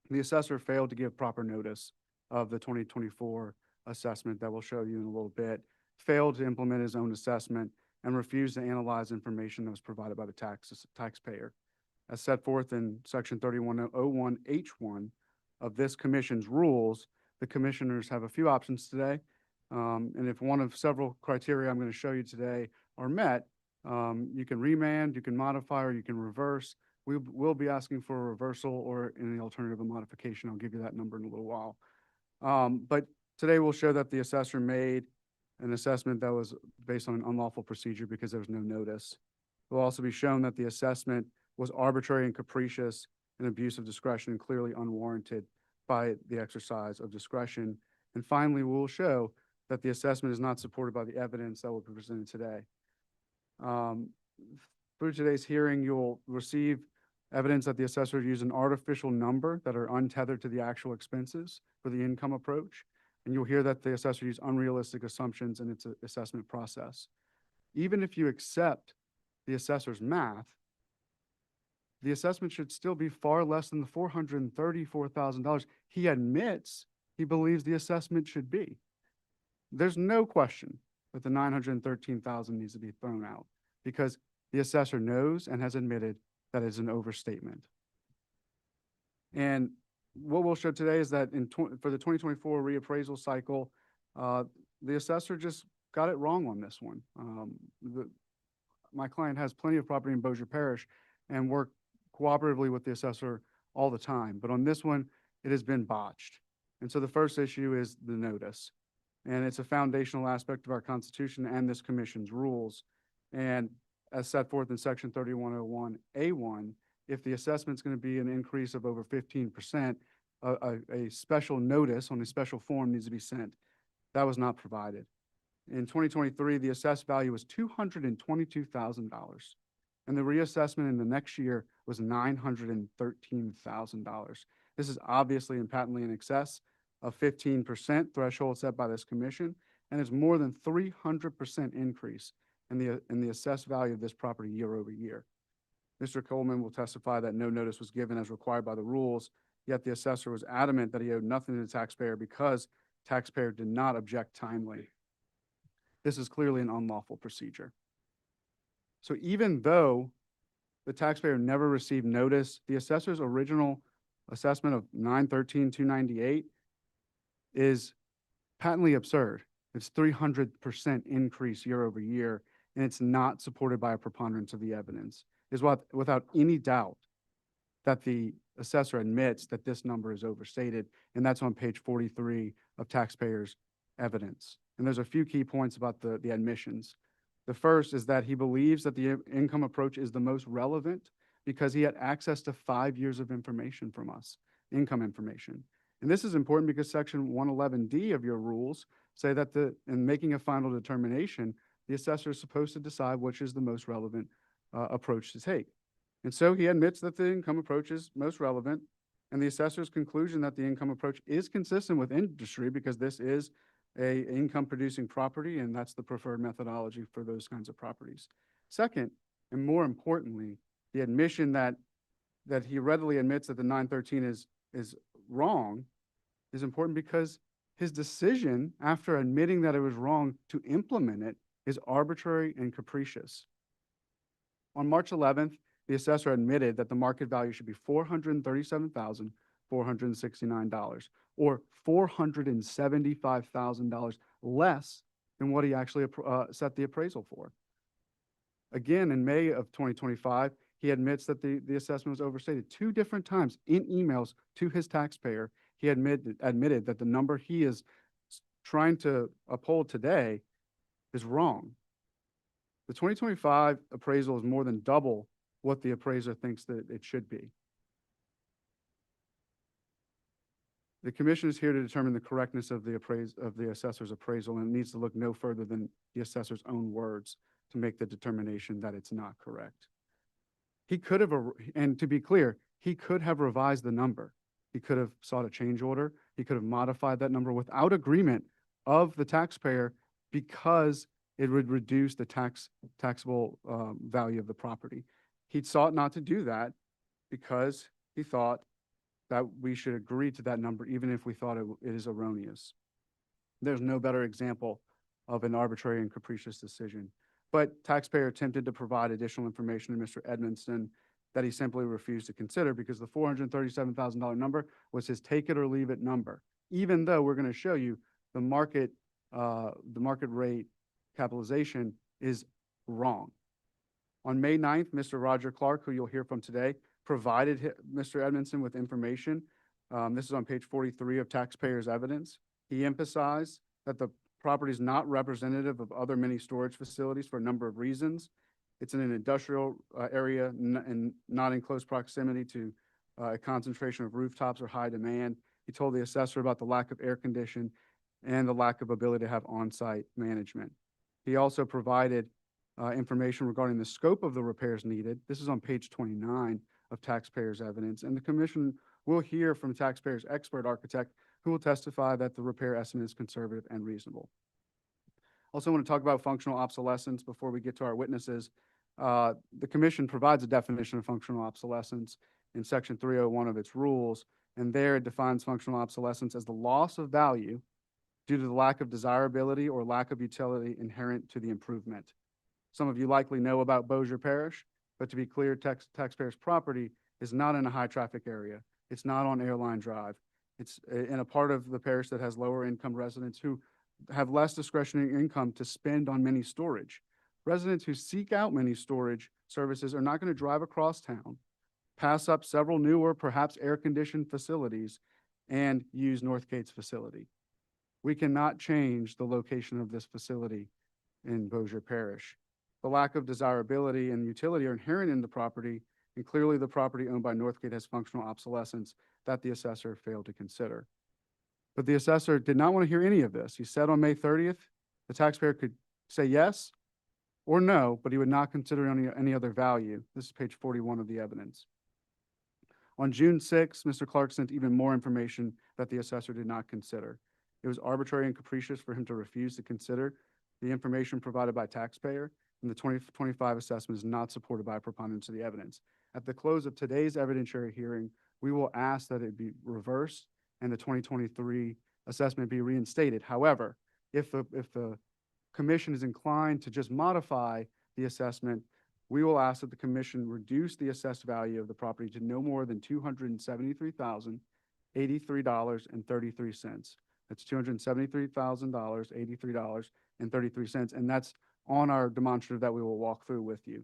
The assessor failed to give proper notice of the 2024 assessment that we'll show you in a little bit, failed to implement his own assessment, and refused to analyze information that was provided by the taxpayer. As set forth in Section 3101H1 of this commission's rules, the commissioners have a few options today. And if one of several criteria I'm going to show you today are met, you can remand, you can modify, or you can reverse. We will be asking for a reversal or any alternative, a modification. I'll give you that number in a little while. But today we'll show that the assessor made an assessment that was based on an unlawful procedure because there was no notice. It will also be shown that the assessment was arbitrary and capricious and abuse of discretion and clearly unwarranted by the exercise of discretion. And finally, we will show that the assessment is not supported by the evidence that will be presented today. Through today's hearing, you'll receive evidence that the assessor used an artificial number that are untethered to the actual expenses for the income approach. And you'll hear that the assessor used unrealistic assumptions in its assessment process. Even if you accept the assessor's math, the assessment should still be far less than the $434,000 he admits he believes the assessment should be. There's no question that the $913,000 needs to be thrown out because the assessor knows and has admitted that it's an overstatement. And what we'll show today is that for the 2024 reappraisal cycle, the assessor just got it wrong on this one. My client has plenty of property in Bossier Parish and worked cooperatively with the assessor all the time. But on this one, it has been botched. And so the first issue is the notice. And it's a foundational aspect of our Constitution and this commission's rules. And as set forth in Section 3101A1, if the assessment's going to be an increase of over 15%, a special notice on a special form needs to be sent. That was not provided. In 2023, the assessed value was $222,000, and the reassessment in the next year was $913,000. This is obviously and patently in excess of 15% threshold set by this commission, and it's more than 300% increase in the assessed value of this property year over year. Mr. Coleman will testify that no notice was given as required by the rules, yet the assessor was adamant that he owed nothing to the taxpayer because taxpayer did not object timely. This is clearly an unlawful procedure. So even though the taxpayer never received notice, the assessor's original assessment of $913,298 is patently absurd. It's 300% increase year over year, and it's not supported by a preponderance of the evidence. It's without any doubt that the assessor admits that this number is overstated, and that's on page 43 of taxpayers' evidence. And there's a few key points about the admissions. The first is that he believes that the income approach is the most relevant because he had access to 5 years of information from us, income information. And this is important because Section 111D of your rules say that in making a final determination, the assessor is supposed to decide which is the most relevant approach to take. And so he admits that the income approach is most relevant, and the assessor's conclusion that the income approach is consistent with industry because this is a income producing property, and that's the preferred methodology for those kinds of properties. Second, and more importantly, the admission that he readily admits that the 913 is wrong is important because his decision after admitting that it was wrong to implement it is arbitrary and capricious. On March 11th, the assessor admitted that the market value should be $437,469, or $475,000 less than what he actually set the appraisal for. Again, in May of 2025, he admits that the assessment was overstated 2 different times in emails to his taxpayer. He admitted that the number he is trying to uphold today is wrong. The 2025 appraisal is more than double what the appraiser thinks that it should be. The commission is here to determine the correctness of the assessor's appraisal, and it needs to look no further than the assessor's own words to make the determination that it's not correct. He could have, and to be clear, he could have revised the number. He could have sought a change order. He could have modified that number without agreement of the taxpayer because it would reduce the taxable value of the property. He sought not to do that because he thought that we should agree to that number even if we thought it is erroneous. There's no better example of an arbitrary and capricious decision. But taxpayer attempted to provide additional information to Mr. Edmondson that he simply refused to consider because the $437,000 number was his take it or leave it number, even though we're going to show you the market rate capitalization is wrong. On May 9th, Mr. Roger Clark, who you'll hear from today, provided Mr. Edmondson with information. This is on page 43 of taxpayers' evidence. He emphasized that the property is not representative of other mini storage facilities for a number of reasons. It's in an industrial area and not in close proximity to a concentration of rooftops or high demand. He told the assessor about the lack of air conditioning and the lack of ability to have on-site management. He also provided information regarding the scope of the repairs needed. This is on page 29 of taxpayers' evidence, and the commission will hear from taxpayers' expert architect who will testify that the repair estimate is conservative and reasonable. Also want to talk about functional obsolescence before we get to our witnesses. The commission provides a definition of functional obsolescence in section 301 of its rules, and there it defines functional obsolescence as the loss of value due to the lack of desirability or lack of utility inherent to the improvement. Some of you likely know about Bossier Parish, but to be clear, taxpayers' property is not in a high-traffic area. It's not on Airline Drive. It's in a part of the parish that has lower-income residents who have less discretionary income to spend on mini storage. Residents who seek out mini storage services are not going to drive across town, pass up several newer, perhaps air-conditioned facilities, and use Northgate's facility. We cannot change the location of this facility in Bossier Parish. The lack of desirability and utility are inherent in the property, and clearly the property owned by Northgate has functional obsolescence that the assessor failed to consider. But the assessor did not want to hear any of this. He said on May 30th, the taxpayer could say yes or no, but he would not consider any other value. This is page 41 of the evidence. On June 6th, Mr. Clark sent even more information that the assessor did not consider. It was arbitrary and capricious for him to refuse to consider the information provided by taxpayer, and the 2025 assessment is not supported by a preponderance of the evidence. At the close of today's evidentiary hearing, we will ask that it be reversed and the 2023 assessment be reinstated. However, if the commission is inclined to just modify the assessment, we will ask that the commission reduce the assessed value of the property to no more than $273,083.33. That's $273,083.33, and that's on our demonstrative that we will walk through with you.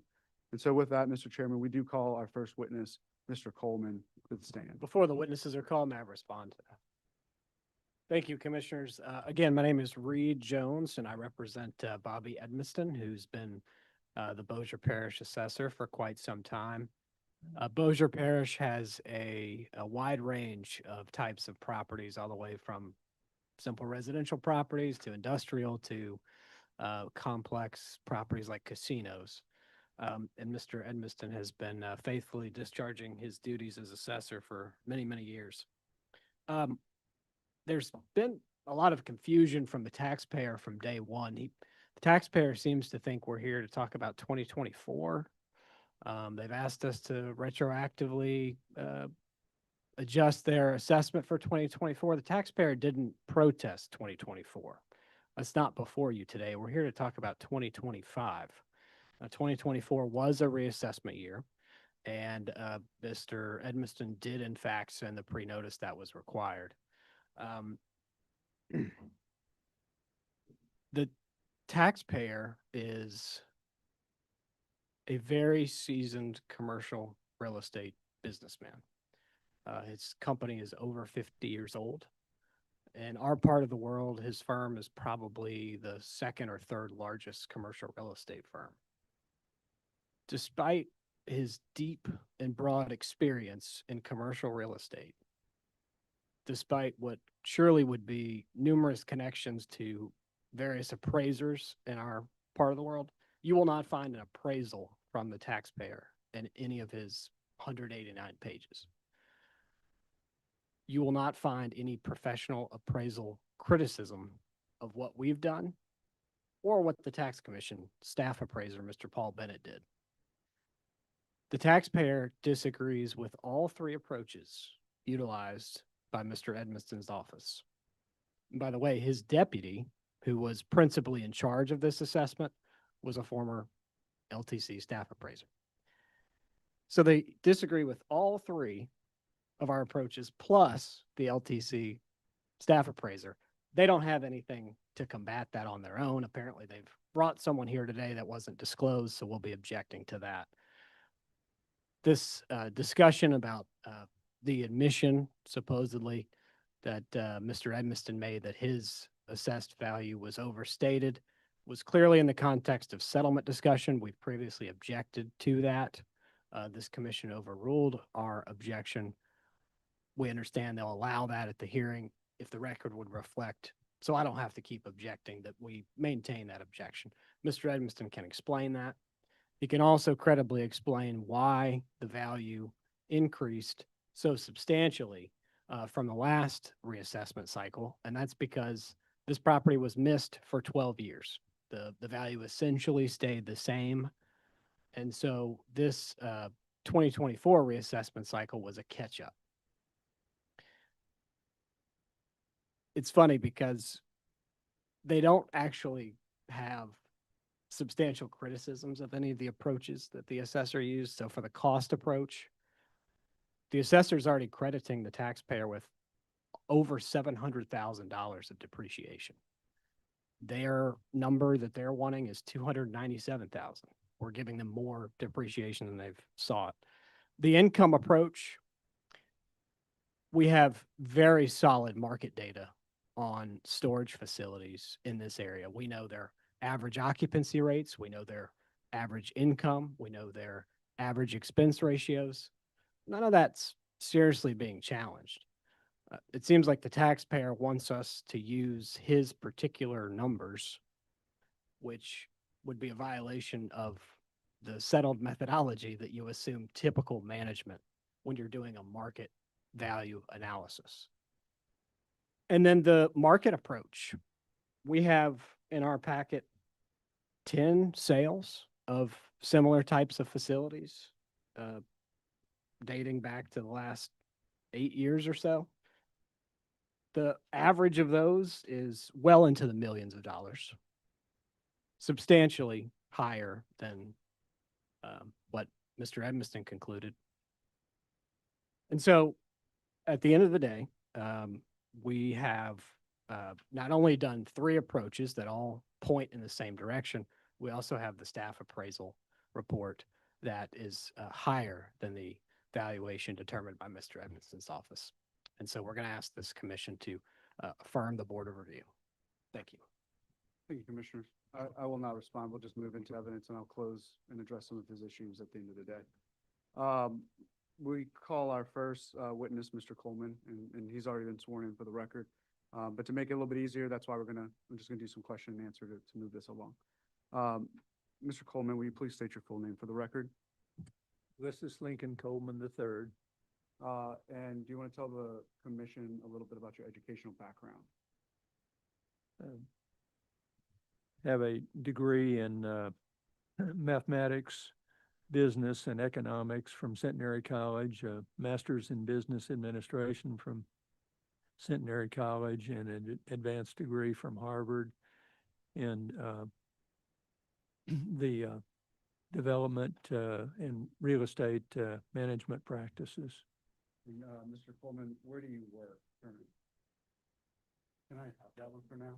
And so with that, Mr. Chairman, we do call our first witness, Mr. Coleman, to the stand. Before the witnesses are called, may I respond to that? Thank you, Commissioners. Again, my name is Reed Jones, and I represent Bobby Edmiston, who's been the Bossier Parish Assessor for quite some time. Bossier Parish has a wide range of types of properties, all the way from simple residential properties to industrial to complex properties like casinos. And Mr. Edmiston has been faithfully discharging his duties as assessor for many, many years. There's been a lot of confusion from the taxpayer from day one. The taxpayer seems to think we're here to talk about 2024. They've asked us to retroactively adjust their assessment for 2024. The taxpayer didn't protest 2024. That's not before you today. We're here to talk about 2025. 2024 was a reassessment year, and Mr. Edmiston did in fact send the pre-notice that was required. The taxpayer is a very seasoned commercial real estate businessman. His company is over 50 years old. In our part of the world, his firm is probably the second or third largest commercial real estate firm. Despite his deep and broad experience in commercial real estate, despite what surely would be numerous connections to various appraisers in our part of the world, you will not find an appraisal from the taxpayer in any of his 189 pages. You will not find any professional appraisal criticism of what we've done or what the tax commission staff appraiser, Mr. Paul Bennett, did. The taxpayer disagrees with all three approaches utilized by Mr. Edmiston's office. And by the way, his deputy, who was principally in charge of this assessment, was a former LTC staff appraiser. So they disagree with all three of our approaches, plus the LTC staff appraiser. They don't have anything to combat that on their own. Apparently, they've brought someone here today that wasn't disclosed, so we'll be objecting to that. This discussion about the admission, supposedly, that Mr. Edmiston made that his assessed value was overstated was clearly in the context of settlement discussion. We've previously objected to that. This commission overruled our objection. We understand they'll allow that at the hearing if the record would reflect. So I don't have to keep objecting that we maintain that objection. Mr. Edmiston can explain that. He can also credibly explain why the value increased so substantially from the last reassessment cycle, and that's because this property was missed for 12 years. The value essentially stayed the same. And so this 2024 reassessment cycle was a catch-up. It's funny because they don't actually have substantial criticisms of any of the approaches that the assessor used. So for the cost approach, the assessor is already crediting the taxpayer with over $700,000 of depreciation. Their number that they're wanting is $297,000. We're giving them more depreciation than they've sought. The income approach, we have very solid market data on storage facilities in this area. We know their average occupancy rates, we know their average income, we know their average expense ratios. None of that's seriously being challenged. It seems like the taxpayer wants us to use his particular numbers, which would be a violation of the settled methodology that you assume typical management when you're doing a market value analysis. And then the market approach. We have in our packet 10 sales of similar types of facilities, dating back to the last 8 years or so. The average of those is well into the millions of dollars, substantially higher than what Mr. Edmiston concluded. And so at the end of the day, we have not only done 3 approaches that all point in the same direction, we also have the staff appraisal report that is higher than the valuation determined by Mr. Edmiston's office. And so we're going to ask this commission to affirm the Board of Review. Thank you. Thank you, Commissioners. I will not respond. We'll just move into evidence and I'll close and address some of his issues at the end of the day. We call our first witness, Mr. Coleman, and he's already been sworn in for the record. But to make it a little bit easier, that's why I'm just gonna do some question and answer to move this along. Mr. Coleman, will you please state your full name for the record? This is Lincoln Coleman III. And do you want to tell the commission a little bit about your educational background? Have a degree in mathematics, business, and economics from Centenary College, a master's in business administration from Centenary College, and an advanced degree from Harvard in the development and real estate management practices. And, Mr. Coleman, where do you work currently? Can I have that one for now?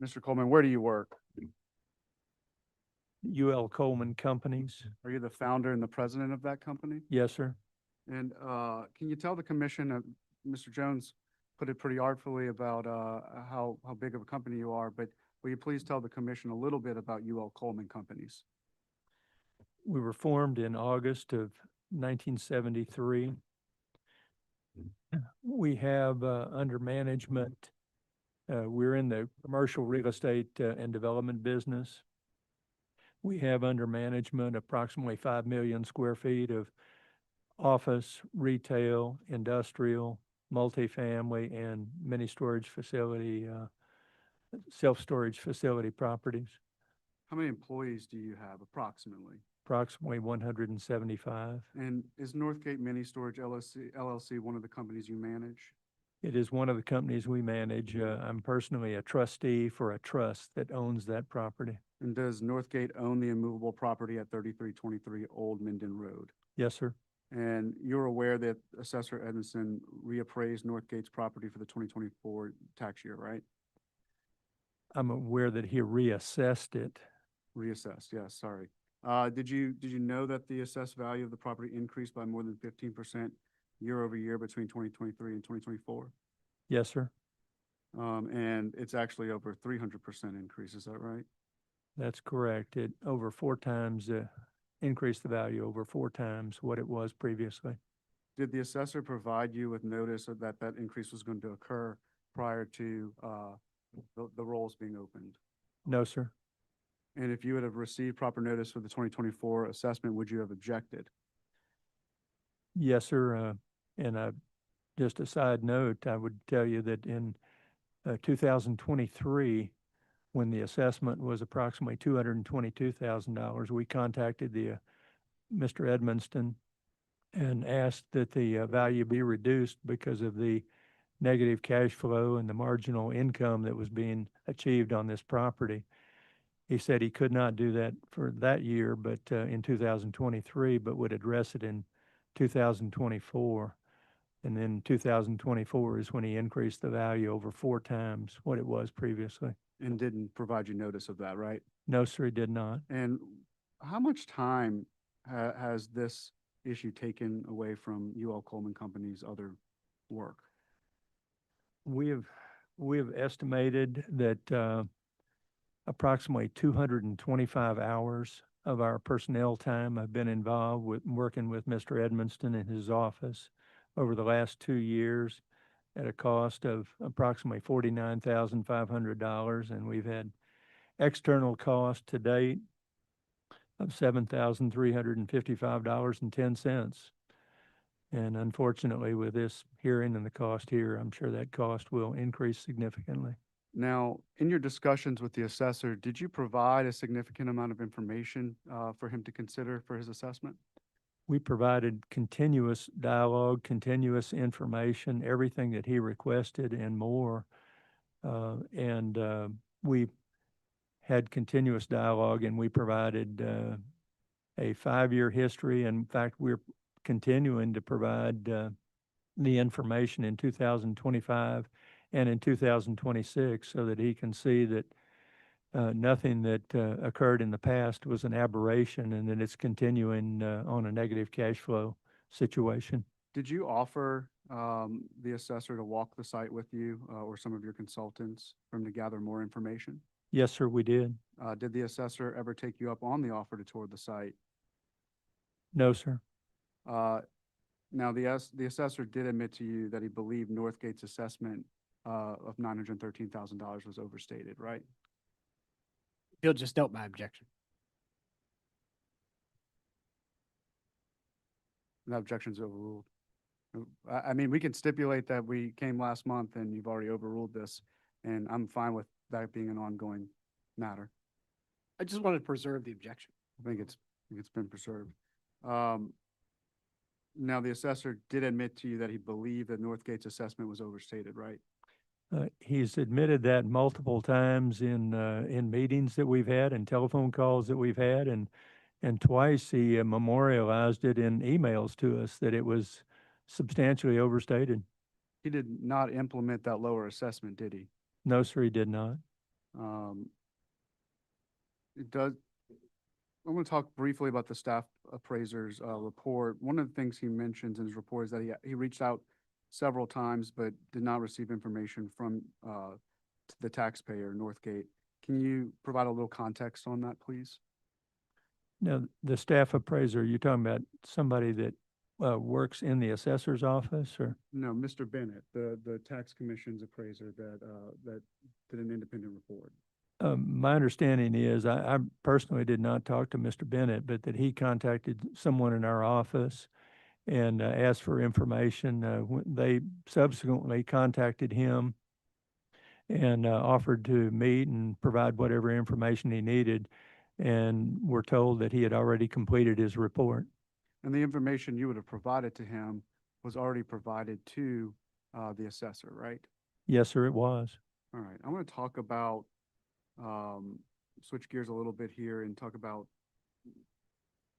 Mr. Coleman, where do you work? UL Coleman Companies. Are you the founder and the president of that company? Yes, sir. And can you tell the commission, Mr. Jones put it pretty artfully about how big of a company you are, but will you please tell the commission a little bit about UL Coleman Companies? We were formed in August of 1973. We have under management, we're in the commercial real estate and development business. We have under management approximately 5 million square feet of office, retail, industrial, multifamily, and mini storage facility, self-storage facility properties. How many employees do you have approximately? Approximately 175. And is Northgate Mini Storage LLC one of the companies you manage? It is one of the companies we manage. I'm personally a trustee for a trust that owns that property. And does Northgate own the immovable property at 3323 Old Minden Road? Yes, sir. And you're aware that Assessor Edmiston reappraised Northgate's property for the 2024 tax year, right? I'm aware that he reassessed it. Reassessed, yes, sorry. Did you know that the assessed value of the property increased by more than 15% year over year between 2023 and 2024? Yes, sir. And it's actually over 300% increase, is that right? That's correct. It over 4 times, increased the value over 4 times what it was previously. Did the assessor provide you with notice of that increase was going to occur prior to the rolls being opened? No, sir. And if you would have received proper notice for the 2024 assessment, would you have objected? Yes, sir. And just a side note, I would tell you that in 2023, when the assessment was approximately $222,000, we contacted the Mr. Edmonston and asked that the value be reduced because of the negative cash flow and the marginal income that was being achieved on this property. He said he could not do that for that year, but in 2023, but would address it in 2024. And then 2024 is when he increased the value over 4 times what it was previously. And didn't provide you notice of that, right? No, sir, he did not. And how much time has this issue taken away from UL Coleman Company's other work? We have estimated that approximately 225 hours of our personnel time have been involved with working with Mr. Edmonston in his office over the last 2 years at a cost of approximately $49,500, and we've had external costs to date of $7,355.10. And unfortunately, with this hearing and the cost here, I'm sure that cost will increase significantly. Now, in your discussions with the assessor, did you provide a significant amount of information for him to consider for his assessment? We provided continuous dialogue, continuous information, everything that he requested and more. We had continuous dialogue, and we provided a 5-year history. In fact, we're continuing to provide the information in 2025 and in 2026 so that he can see that nothing that occurred in the past was an aberration and that it's continuing on a negative cash flow situation. Did you offer the assessor to walk the site with you or some of your consultants for him to gather more information? Yes, sir, we did. Did the assessor ever take you up on the offer to tour the site? No, sir. Now, the assessor did admit to you that he believed Northgate's assessment of $913,000 was overstated, right? You'll just note my objection. That objection's overruled. I mean, we can stipulate that we came last month and you've already overruled this, and I'm fine with that being an ongoing matter. I just wanted to preserve the objection. I think it's been preserved. Now, the assessor did admit to you that he believed that Northgate's assessment was overstated, right? He's admitted that multiple times in meetings that we've had and telephone calls that we've had, and twice he memorialized it in emails to us that it was substantially overstated. He did not implement that lower assessment, did he? No, sir, he did not. It does. I want to talk briefly about the staff appraiser's report. One of the things he mentions in his report is that he reached out several times but did not receive information from the taxpayer, Northgate. Can you provide a little context on that, please? Now, the staff appraiser, you're talking about somebody that works in the assessor's office, or? No, Mr. Bennett, the tax commission's appraiser that did an independent report. My understanding is, I personally did not talk to Mr. Bennett, but that he contacted someone in our office and asked for information. They subsequently contacted him and offered to meet and provide whatever information he needed, and were told that he had already completed his report. And the information you would have provided to him was already provided to the assessor, right? Yes, sir, it was. All right. I want to talk about, switch gears a little bit here and talk about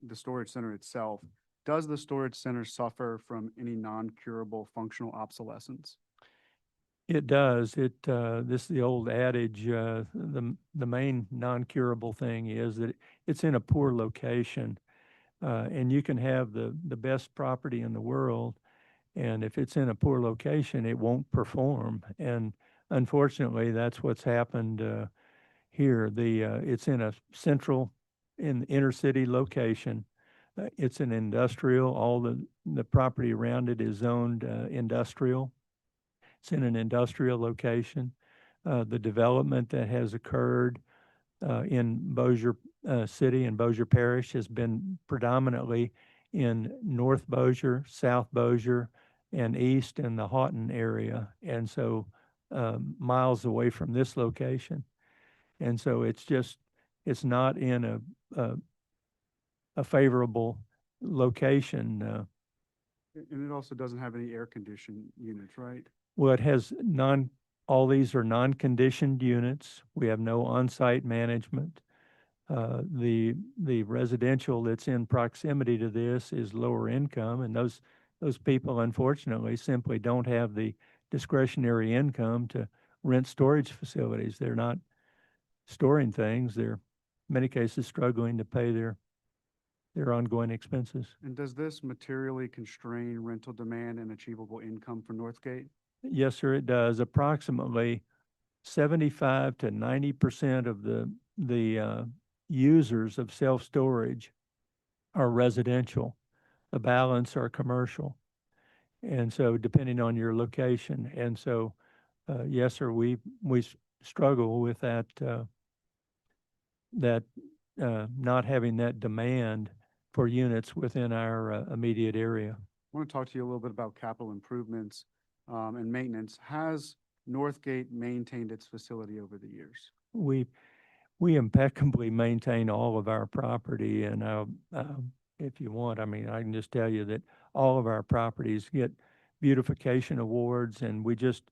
the storage center itself. Does the storage center suffer from any non-curable functional obsolescence? It does. This is the old adage, the main non-curable thing is that it's in a poor location. And you can have the best property in the world, and if it's in a poor location, it won't perform. And unfortunately, that's what's happened here. It's in a inner city location. It's an industrial. All the property around it is zoned industrial. It's in an industrial location. The development that has occurred in Bossier City and Bossier Parish has been predominantly in North Bossier, South Bossier, and east in the Houghton area, and so miles away from this location. And so it's not in a favorable location. And it also doesn't have any air conditioned units, right? Well, it has all these are non-conditioned units. We have no on-site management. The residential that's in proximity to this is lower income, and those people unfortunately simply don't have the discretionary income to rent storage facilities. They're not storing things. They're in many cases struggling to pay their ongoing expenses. And does this materially constrain rental demand and achievable income for Northgate? Yes, sir, it does. Approximately 75 to 90% of the users of self-storage are residential. The balance are commercial. And so depending on your location. And so, yes, sir, we struggle with that, not having that demand for units within our immediate area. I want to talk to you a little bit about capital improvements and maintenance. Has Northgate maintained its facility over the years? We impeccably maintain all of our property, and if you want, I mean, I can just tell you that all of our properties get beautification awards, and we just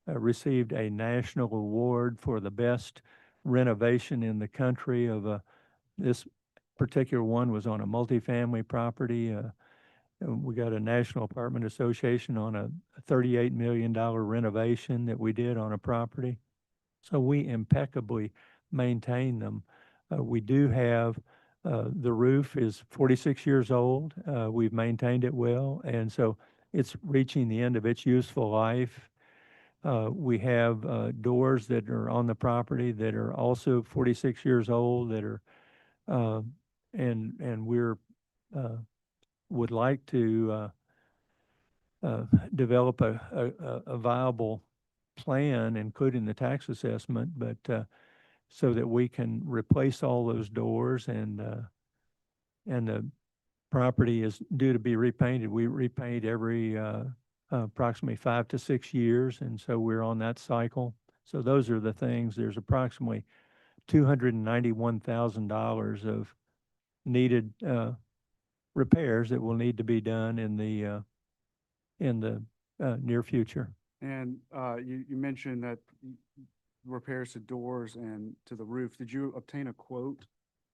received a national award for the best renovation in the country of this particular one was on a multifamily property. And we got a National Apartment Association on a $38 million renovation that we did on a property. So we impeccably maintain them. We do have, the roof is 46 years old. We've maintained it well, and so it's reaching the end of its useful life. We have doors that are on the property that are also 46 years old that are, and we're would like to develop a viable plan, including the tax assessment, but so that we can replace all those doors, and the property is due to be repainted. We repaint every approximately 5 to 6 years, and so we're on that cycle. So those are the things. There's approximately $291,000 of needed repairs that will need to be done in the near future. And you mentioned that repairs to doors and to the roof. Did you obtain a quote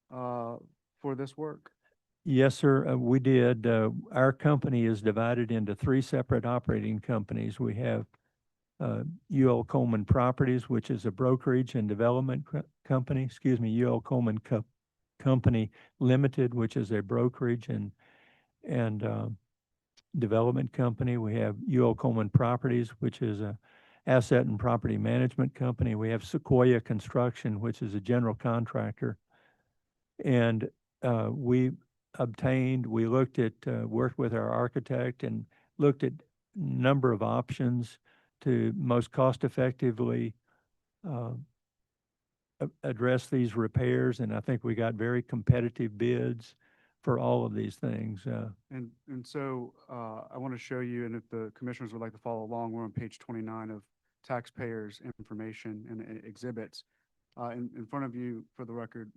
for this work? Yes, sir, we did. Our company is divided into 3 separate operating companies. We have UL Coleman Properties, which is a brokerage and development company. Excuse me, UL Coleman Company Limited, which is a brokerage and development company. We have UL Coleman Properties, which is a asset and property management company. We have Sequoia Construction, which is a general contractor. And we looked at, worked with our architect and looked at number of options to most cost effectively address these repairs. And I think we got very competitive bids for all of these things. And so I want to show you, and if the commissioners would like to follow along, we're on page 29 of taxpayers information and exhibits. In front of you, for the record,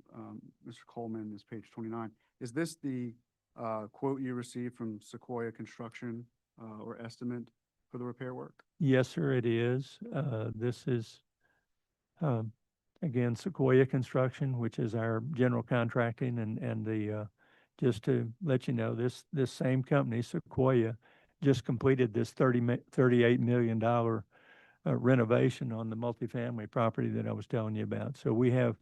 Mr. Coleman, is page 29. Is this the quote you received from Sequoia Construction or estimate for the repair work? Yes, sir, it is. This is, again, Sequoia Construction, which is our general contracting, and the just to let you know, this same company, Sequoia, just completed this $38 million renovation on the multifamily property that I was telling you about. So we have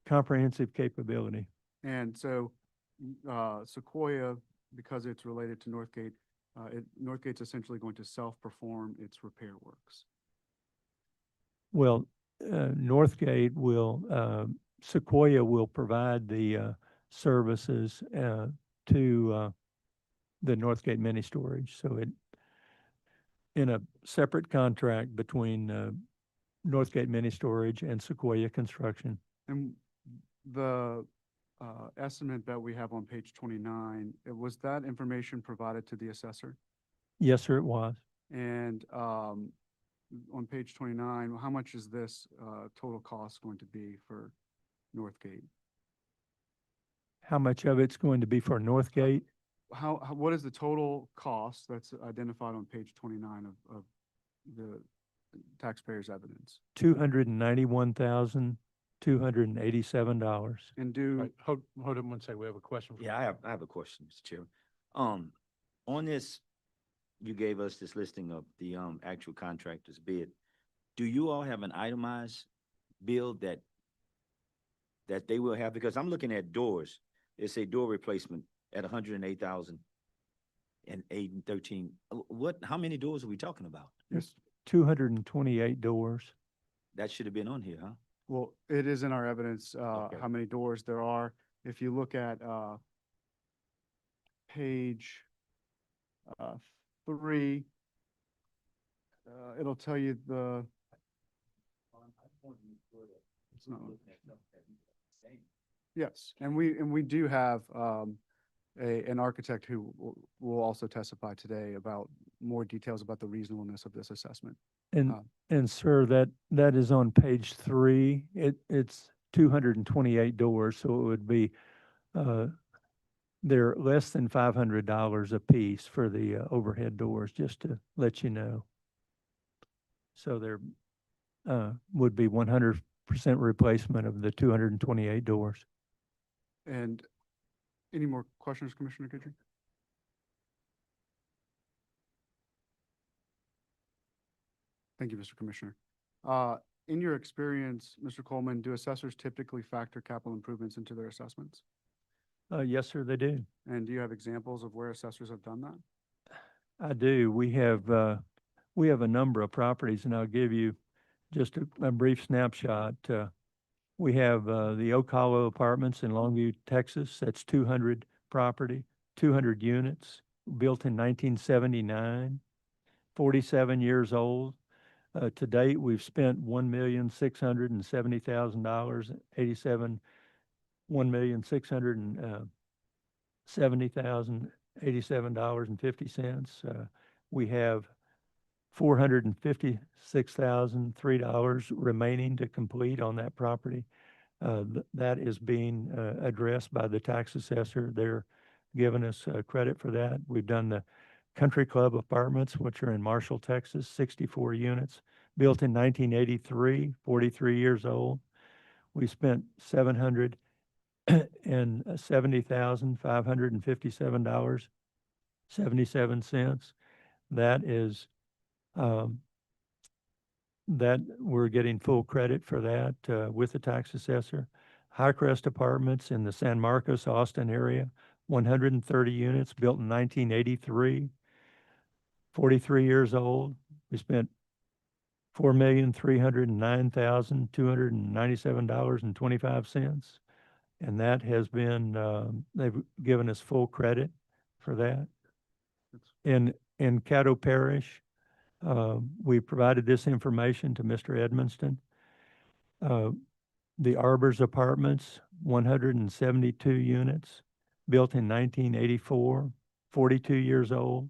comprehensive capability. And so Sequoia, because it's related to Northgate, Northgate's essentially going to self-perform its repair works. Well, Northgate will, Sequoia will provide the services to the Northgate mini storage. So it, in a separate contract between Northgate mini storage and Sequoia Construction. And the estimate that we have on page 29, was that information provided to the assessor? Yes, sir, it was. And on page 29, how much is this total cost going to be for Northgate? How much of it's going to be for Northgate? What is the total cost that's identified on page 29 of the taxpayers' evidence? $291,287. And do, Right, hold on one second, we have a question. Yeah, I have a question, Mr. Chairman. On this, you gave us this listing of the, actual contractor's bid. Do you all have an itemized bill that they will have? Because I'm looking at doors. It's a door replacement at 108,000 and 8 and 13. How many doors are we talking about? There's 228 doors. That should have been on here, huh? well, it is in our evidence, Okay. how many doors there are. If you look at page 3, it'll tell you the. It's not- Yes, and we do have an architect who will also testify today about more details about the reasonableness of this assessment. And sir, that is on page 3. It's 228 doors, so it would be, they're less than $500 a piece for the overhead doors, just to let you know. So there would be 100% replacement of the 228 doors. And any more questions, Commissioner Guidry? Thank you, Mr. Commissioner. In your experience, Mr. Coleman, do assessors typically factor capital improvements into their assessments? Yes, sir, they do. And do you have examples of where assessors have done that? I do. We have a number of properties, and I'll give you just a brief snapshot. We have the Oak Hollow Apartments in Longview, Texas. That's 200 property, 200 units, built in 1979, 47 years old. To date, we've spent $1,670,000, $1,670,087.50. We have $456,003 remaining to complete on that property. That is being addressed by the tax assessor. They're giving us credit for that. We've done the Country Club Apartments, which are in Marshall, Texas, 64 units, built in 1983, 43 years old. We spent $770,557.77. That is that we're getting full credit for that with the tax assessor. Highcrest Apartments in the San Marcos, Austin area, 130 units, built in 1983, 43 years old. We spent $4,309,297.25. And that has been, they've given us full credit for that. In Caddo Parish, we provided this information to Mr. Edmonston. The Arbors Apartments, 172 units, built in 1984, 42 years old.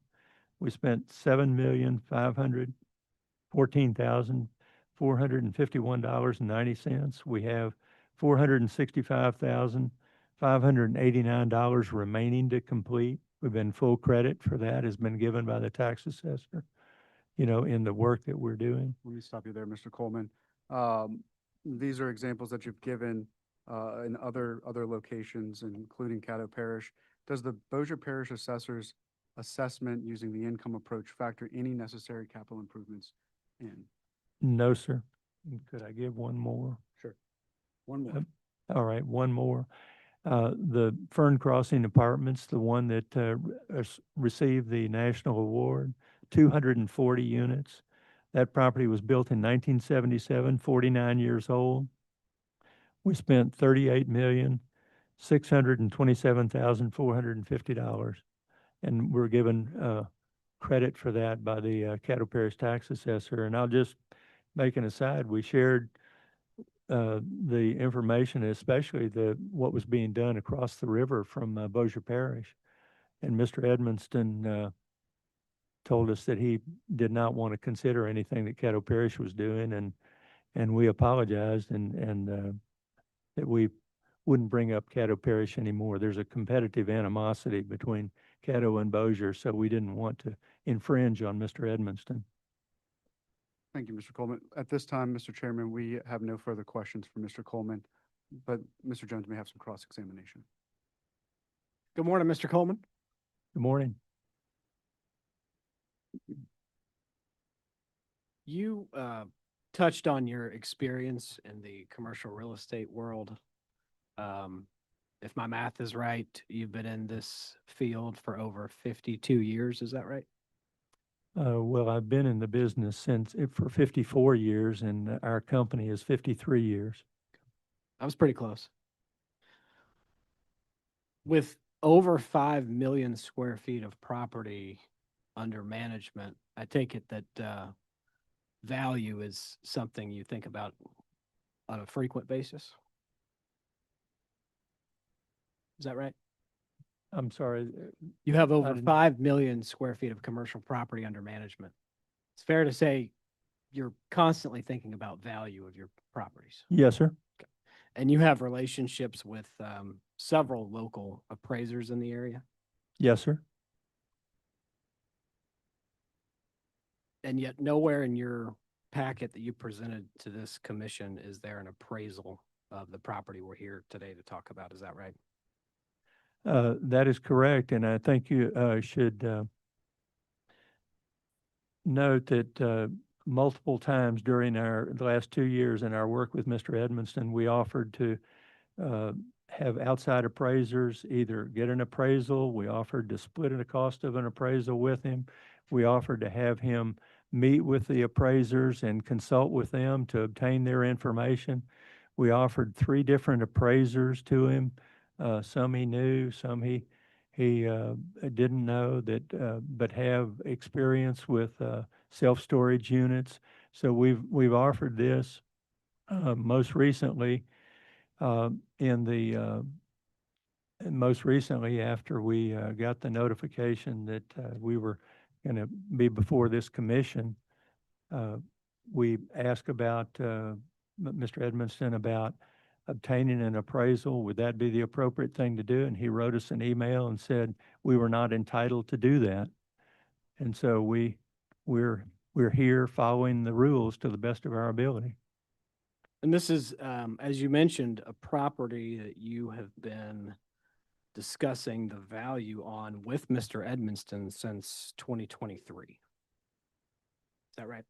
We spent $7,514,451.90. We have $465,589 remaining to complete. We've been full credit for that has been given by the tax assessor, in the work that we're doing. Let me stop you there, Mr. Coleman. These are examples that you've given in other locations, including Caddo Parish. Does the Bossier Parish assessor's assessment using the income approach factor any necessary capital improvements in? No, sir. Could I give one more? Sure. One more. All right, one more. The Fern Crossing Apartments, the one that received the national award, 240 units. That property was built in 1977, 49 years old. We spent $38,627,450, and we're given credit for that by the Caddo Parish tax assessor. And I'll just make an aside. We shared the information, especially what was being done across the river from Bossier Parish. And Mr. Edmonston told us that he did not want to consider anything that Caddo Parish was doing, and we apologized and that we wouldn't bring up Caddo Parish anymore. There's a competitive animosity between Caddo and Bossier, so we didn't want to infringe on Mr. Edmonston. Thank you, Mr. Coleman. At this time, Mr. Chairman, we have no further questions for Mr. Coleman, but Mr. Jones may have some cross-examination. Good morning, Mr. Coleman. Good morning. You touched on your experience in the commercial real estate world. If my math is right, you've been in this field for over 52 years. Is that right? Well, I've been in the business for 54 years, and our company is 53 years. I was pretty close. With over 5 million square feet of property under management, I take it that value is something you think about on a frequent basis. Is that right? I'm sorry. You have I over didn't- 5 million square feet of commercial property under management. It's fair to say you're constantly thinking about value of your properties. Yes, sir. And you have relationships with several local appraisers in the area. Yes, sir. And yet nowhere in your packet that you presented to this commission is there an appraisal of the property we're here today to talk about. Is that right? That is correct, and I think you should note that multiple times during the last 2 years in our work with Mr. Edmonston, we offered to have outside appraisers either get an appraisal. We offered to split the cost of an appraisal with him. We offered to have him meet with the appraisers and consult with them to obtain their information. We offered 3 different appraisers to him. Some he knew, some he didn't know, but have experience with self-storage units. So we've offered this most recently after we got the notification that we were going to be before this commission. We asked about Mr. Edmonston about obtaining an appraisal. Would that be the appropriate thing to do? And he wrote us an email and said we were not entitled to do that. And so we're here following the rules to the best of our ability. And this is, as you mentioned, a property that you have been discussing the value on with Mr. Edmonston since 2023. Is that right?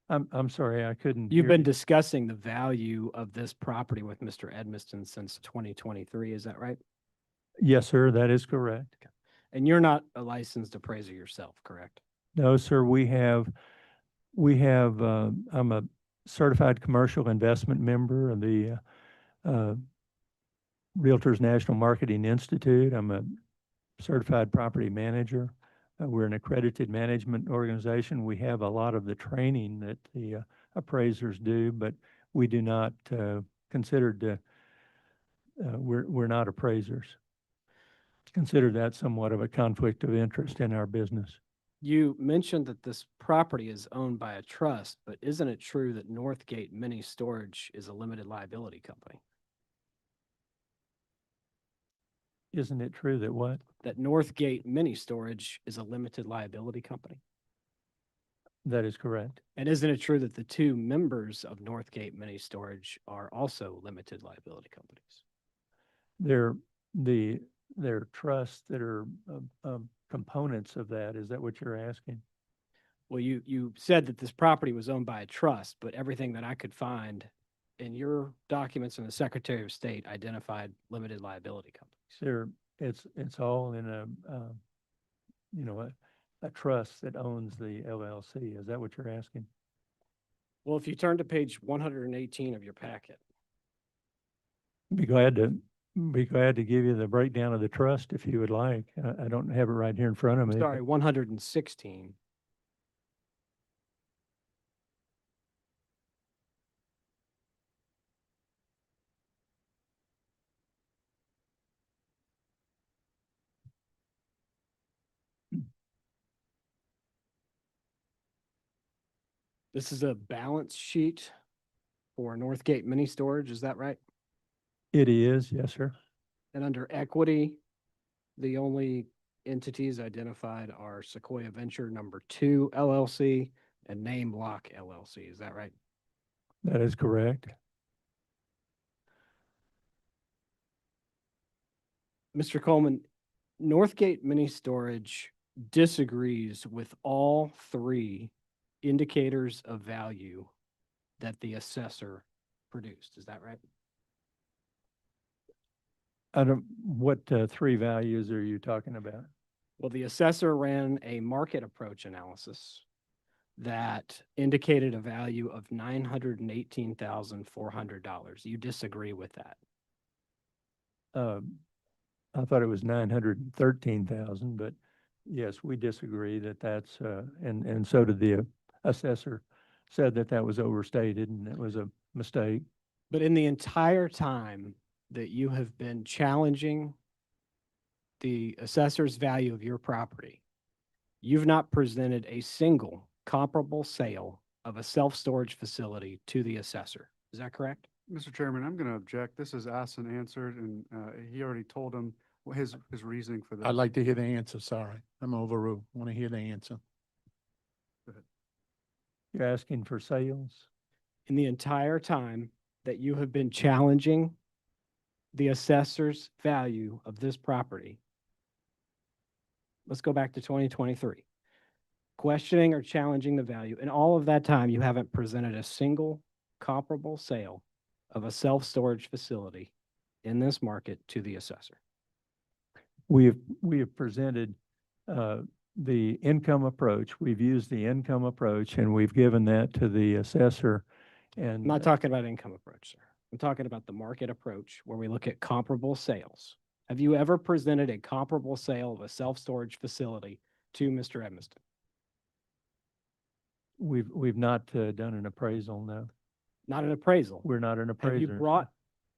I'm sorry, I couldn't. You've hear been you. discussing the value of this property with Mr. Edmonston since 2023. Is that right? Yes, sir, that is correct. And you're not a licensed appraiser yourself, correct? No, sir, I'm a certified commercial investment member of the Realtors National Marketing Institute. I'm a certified property manager. We're an accredited management organization. We have a lot of the training that the appraisers do, but we do not we're not appraisers. Consider that somewhat of a conflict of interest in our business. You mentioned that this property is owned by a trust, but isn't it true that Northgate Mini Storage is a limited liability company? Isn't it true that what? That Northgate Mini Storage is a limited liability company? That is correct. And isn't it true that the 2 members of Northgate Mini Storage are also limited liability companies? They're trusts that are components of that. Is that what you're asking? Well, you said that this property was owned by a trust, but everything that I could find in your documents from the Secretary of State identified limited liability companies. It's all in a trust that owns the LLC. Is that what you're asking? Well, if you turn to page 118 of your packet. Be glad to give you the breakdown of the trust if you would like. I don't have it right here in front of me. Sorry, 116. This is a balance sheet for Northgate Mini Storage, is that right? It is, yes, sir. And under equity, the only entities identified are Sequoia Venture Number 2 LLC and Name Block LLC, is that right? That is correct. Mr. Coleman, Northgate Mini Storage disagrees with all three indicators of value that the assessor produced. Is that right? I don't, what three values are you talking about? Well, the assessor ran a market approach analysis that indicated a value of $918,400. You disagree with that? I thought it was 913,000, but yes, we disagree that that's, and so did the assessor, said that that was overstated and it was a mistake. But in the entire time that you have been challenging the assessor's value of your property, you've not presented a single comparable sale of a self-storage facility to the assessor. Is that correct? Mr. Chairman, I'm going to object. This is asked and answered, and he already told him his reasoning for this. I'd like to hear the answer, sorry. I'm overruled. Want to hear the answer. You're asking for sales? In the entire time that you have been challenging the assessor's value of this property, let's go back to 2023. Questioning or challenging the value. In all of that time, you haven't presented a single comparable sale of a self-storage facility in this market to the assessor. We have presented the income approach. We've used the income approach and we've given that to the assessor. And I'm not talking about income approach, sir. I'm talking about the market approach where we look at comparable sales. Have you ever presented a comparable sale of a self-storage facility to Mr. Edmiston? We've not done an appraisal, no. Not an appraisal. We're not an Have you appraiser. brought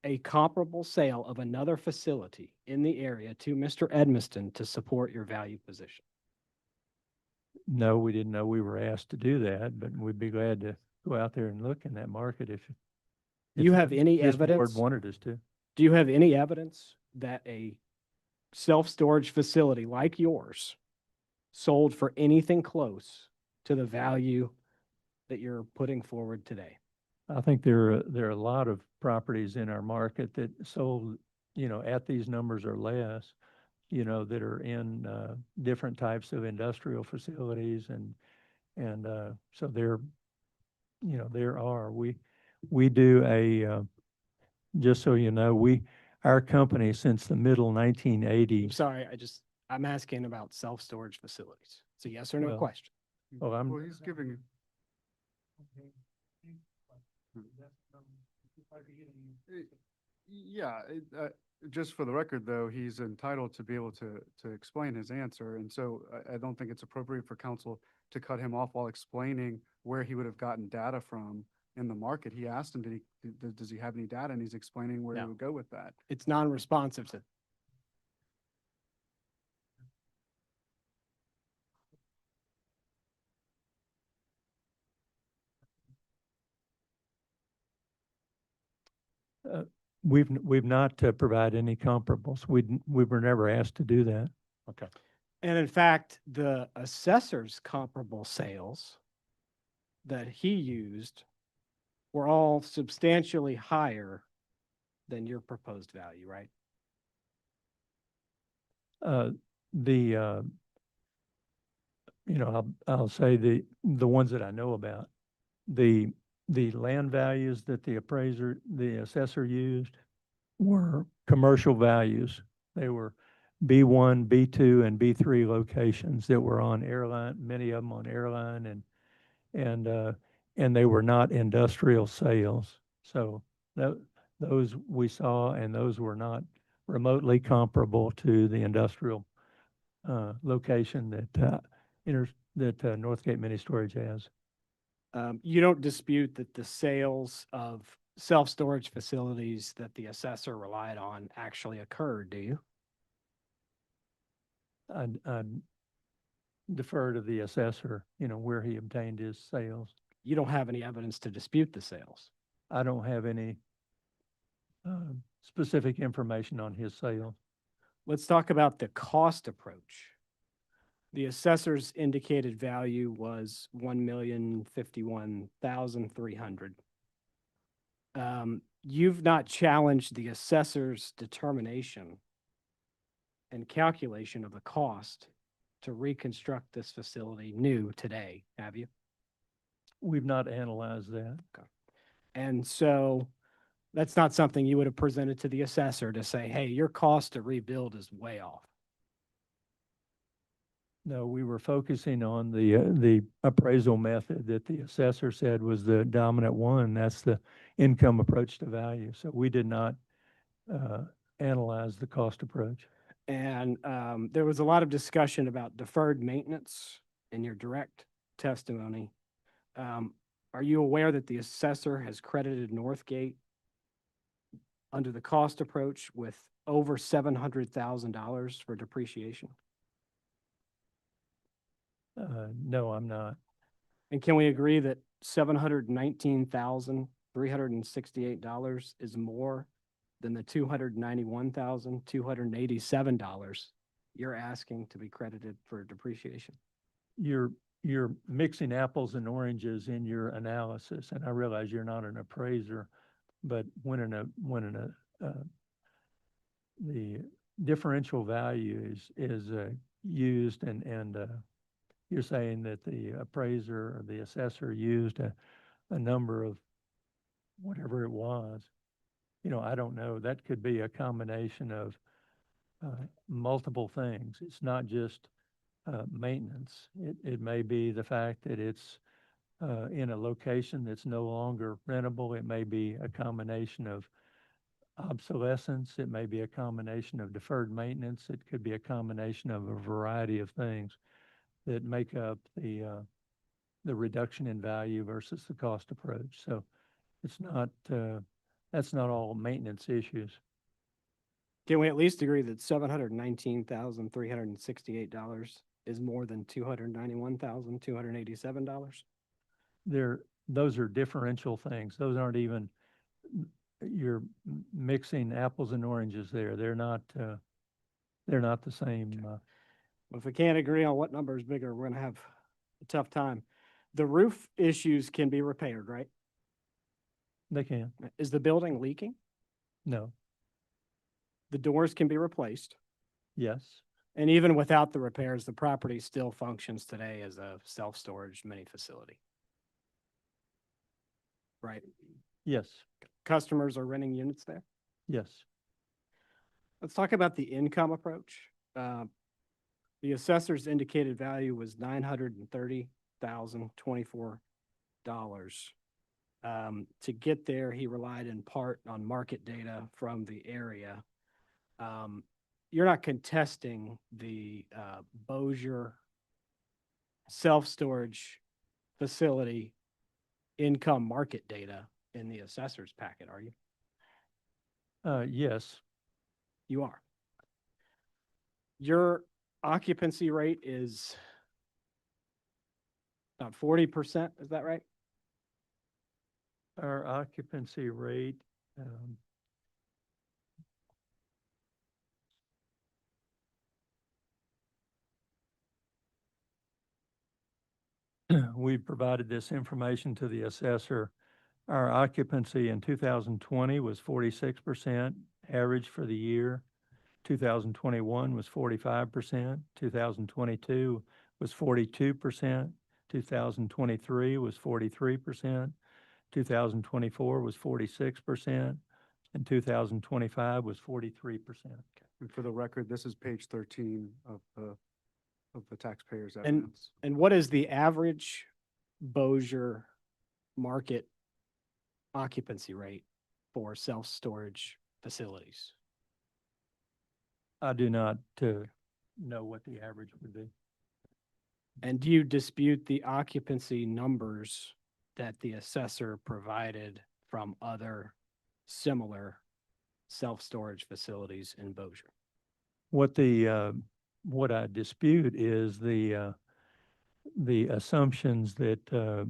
a comparable sale of another facility in the area to Mr. Edmiston to support your value position? No, we didn't know we were asked to do that, but we'd be glad to go out there and look in that market if You have any this board evidence? wanted us to. Do you have any evidence that a self-storage facility like yours sold for anything close to the value that you're putting forward today? I think there are a lot of properties in our market that sold, at these numbers or less, that are in different types of industrial facilities and so there are. We do just so you know, our company since the middle 1980s. I'm sorry, I'm asking about self-storage facilities. It's a yes or no Well, question. Well, he's giving. Yeah, just for the record, though, he's entitled to be able to explain his answer. And so I don't think it's appropriate for council to cut him off while explaining where he would have gotten data from in the market. He asked him, does he have any data? And he's explaining where he No. would go with that. It's non-responsive to. We've not provided any comparables. We were never asked to do that. Okay. And in fact, the assessor's comparable sales that he used were all substantially higher than your proposed value, right? I'll say the ones that I know about, the land values that the assessor used were commercial values. They were B1, B2, and B3 locations that were on airline, many of them on airline, and they were not industrial sales. So those we saw, and those were not remotely comparable to the industrial location that Northgate Mini Storage has. You don't dispute that the sales of self-storage facilities that the assessor relied on actually occurred, do you? I'd defer to the assessor, where he obtained his sales. you don't have any evidence to dispute the sales. I don't have any specific information on his sale. Let's talk about the cost approach. The assessor's indicated value was $1,051,300. You've not challenged the assessor's determination and calculation of the cost to reconstruct this facility new today, have you? We've not analyzed that. And so that's not something you would have presented to the assessor to say, hey, your cost to rebuild is way off. No, we were focusing on the appraisal method that the assessor said was the dominant one. That's the income approach to value. So we did not analyze the cost approach. And there was a lot of discussion about deferred maintenance in your direct testimony. Are you aware that the assessor has credited Northgate under the cost approach with over $700,000 for depreciation? No, I'm not. And can we agree that $719,368 is more than the $291,287 you're asking to be credited for depreciation? You're mixing apples and oranges in your analysis, and I realize you're not an appraiser, but when the differential value is used and you're saying that the appraiser or the assessor used a number of whatever it was. You know, I don't know. That could be a combination of multiple things. It's not just maintenance. It may be the fact that it's in a location that's no longer rentable. It may be a combination of obsolescence. It may be a combination of deferred maintenance. It could be a combination of a variety of things that make up the reduction in value versus the cost approach. So it's not, that's not all maintenance issues. Can we at least agree that $719,368 is more than $291,287? Those are differential things. Those aren't even, you're mixing apples and oranges there. They're not the same. Well, if we can't agree on what number is bigger, we're gonna have a tough time. The roof issues can be repaired, right? They can. Is the building leaking? No. The doors can be replaced. Yes. And even without the repairs, the property still functions today as a self-storage mini facility. Right? Yes. Customers are renting units there? Yes. Let's talk about the income approach. The assessor's indicated value was $930,024. To get there, he relied in part on market data from the area. You're not contesting the Bossier self-storage facility income market data in the assessor's packet, are you? Yes. You are. Your occupancy rate is about 40%, is that right? Our occupancy rate, we provided this information to the assessor. Our occupancy in 2020 was 46%, average for the year. 2021 was 45%, 2022 was 42%, 2023 was 43%, 2024 was 46%, and 2025 was 43%. And for the record, this is page 13 of the taxpayers' And, evidence. and what is the average Bossier market occupancy rate for self-storage facilities? I do not know what the average would be. And do you dispute the occupancy numbers that the assessor provided from other similar self-storage facilities in Bossier? What I dispute is the assumptions that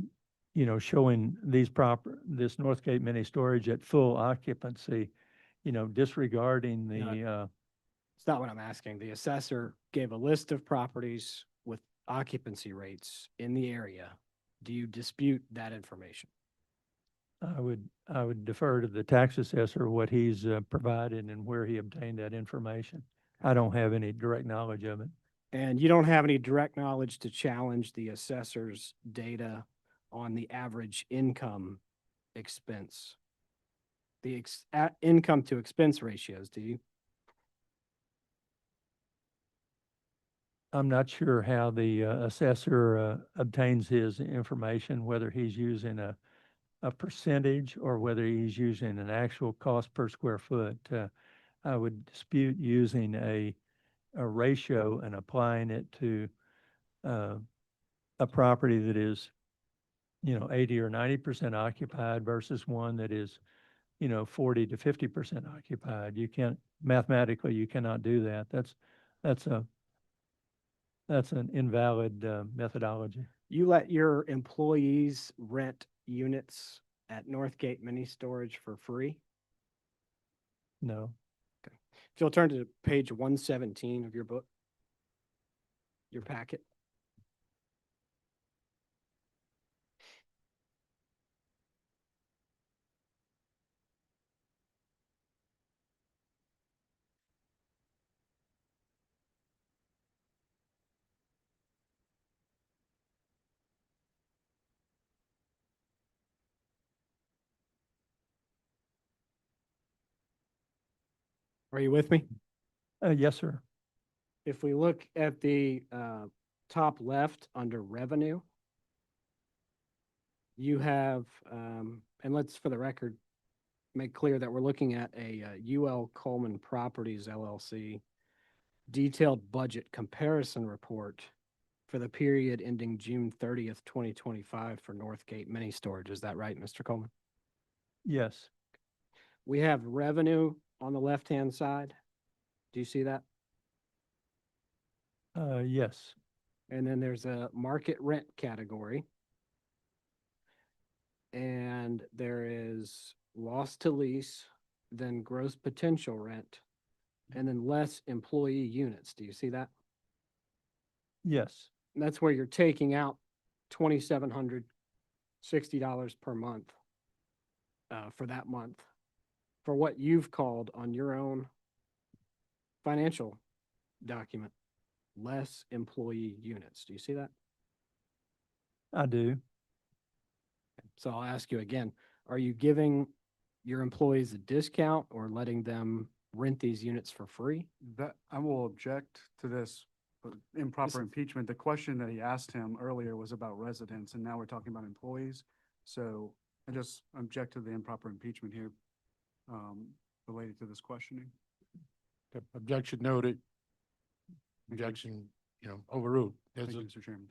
showing this Northgate mini storage at full occupancy, disregarding the, It's not what I'm asking. The assessor gave a list of properties with occupancy rates in the area. Do you dispute that information? I would defer to the tax assessor what he's provided and where he obtained that information. I don't have any direct knowledge of it. And you don't have any direct knowledge to challenge the assessor's data on the average income expense? The income to expense ratios, do you? I'm not sure how the assessor obtains his information, whether he's using a percentage or whether he's using an actual cost per square foot. I would dispute using a ratio and applying it to a property that is, 80 or 90% occupied versus one that is, 40 to 50% occupied. You can't, mathematically, you cannot do that. That's an invalid methodology. You let your employees rent units at Northgate Mini Storage for free? No. If you'll turn to page 117 of your book, your packet. Are you with me? Yes, sir. If we look at the top left under revenue, you have, and let's, for the record, make clear that we're looking at a UL Coleman Properties LLC detailed budget comparison report for the period ending June 30th, 2025 for Northgate Mini Storage. Is that right, Mr. Coleman? Yes. We have revenue on the left-hand side. Do you see that? Yes. And then there's a market rent category. And there is loss to lease, then gross potential rent, and then less employee units. Do you see that? Yes. And that's where you're taking out $2,760 per month for that month for what you've called on your own financial document, less employee units. Do you see that? I do. So I'll ask you again, are you giving your employees a discount or letting them rent these units for free? That, I will object to this improper impeachment. The question that he asked him earlier was about residents, and now we're talking about employees. So I just object to the improper impeachment here related to this questioning. Objection noted. Objection, overruled. Thank you, Mr. Chairman.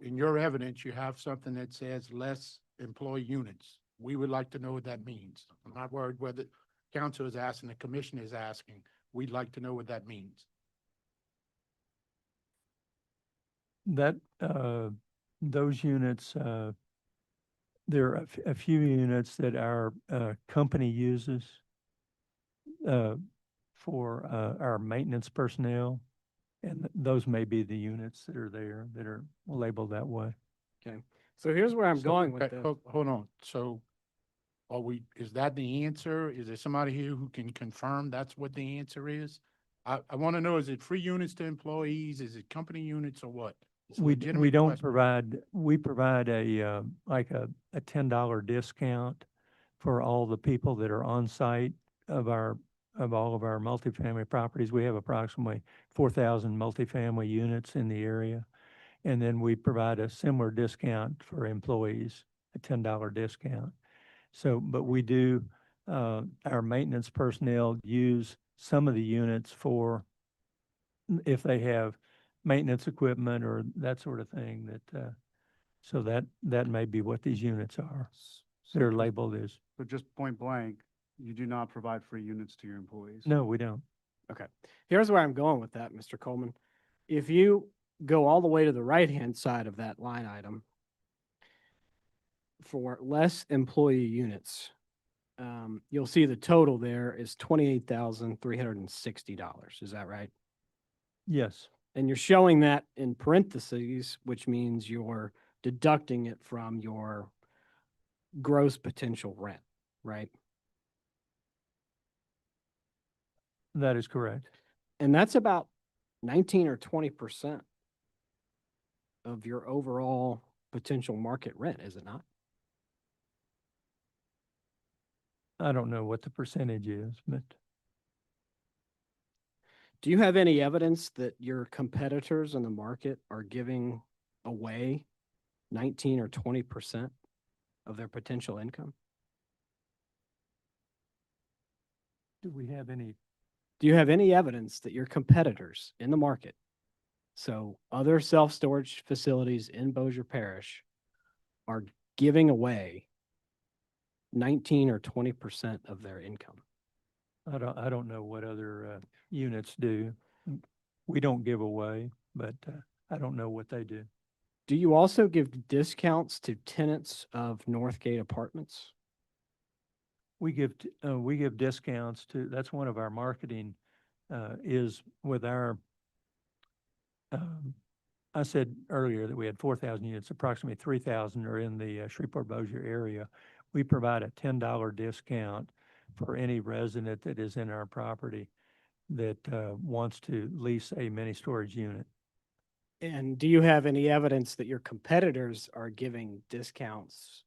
In your evidence, you have something that says less employee units. We would like to know what that means. I'm not worried whether council is asking, the commission is asking. We'd like to know what that means. That, those units, there are a few units that our company uses for our maintenance personnel. And those may be the units that are there that are labeled that way. Okay. So here's where I'm going with this. Hold on. So is that the answer? Is there somebody here who can confirm that's what the answer is? I want to know, is it free units to employees? Is it company units or what? We don't provide, we provide a, like a $10 discount for all the people that are on site of all of our multifamily properties. We have approximately 4,000 multifamily units in the area. And then we provide a similar discount for employees, a $10 discount. So, but we do, our maintenance personnel use some of the units for, if they have maintenance equipment or that sort of thing, that, so that may be what these units are. They're labeled as. But just point blank, you do not provide free units to your employees. No, we don't. Okay. Here's where I'm going with that, Mr. Coleman. If you go all the way to the right-hand side of that line item, for less employee units, you'll see the total there is $28,360. Is that right? Yes, And you're showing that in parentheses, which means you're deducting it from your gross potential rent, right? that is correct. And that's about 19 or 20% of your overall potential market rent, is it not? I don't know what the percentage is, but Do you have any evidence that your competitors in the market are giving away 19 or 20% of their potential income? do we have any? Do you have any evidence that your competitors in the market, so other self-storage facilities in Bossier Parish, are giving away 19 or 20% of their income? I don't know what other units do. We don't give away, but I don't know what they do. Do you also give discounts to tenants of Northgate Apartments? We give discounts to, that's one of our marketing, is with our, I said earlier that we had 4,000 units, approximately 3,000 are in the Shreveport-Bossier area. We provide a $10 discount for any resident that is in our property that wants to lease a mini storage unit. And do you have any evidence that your competitors are giving discounts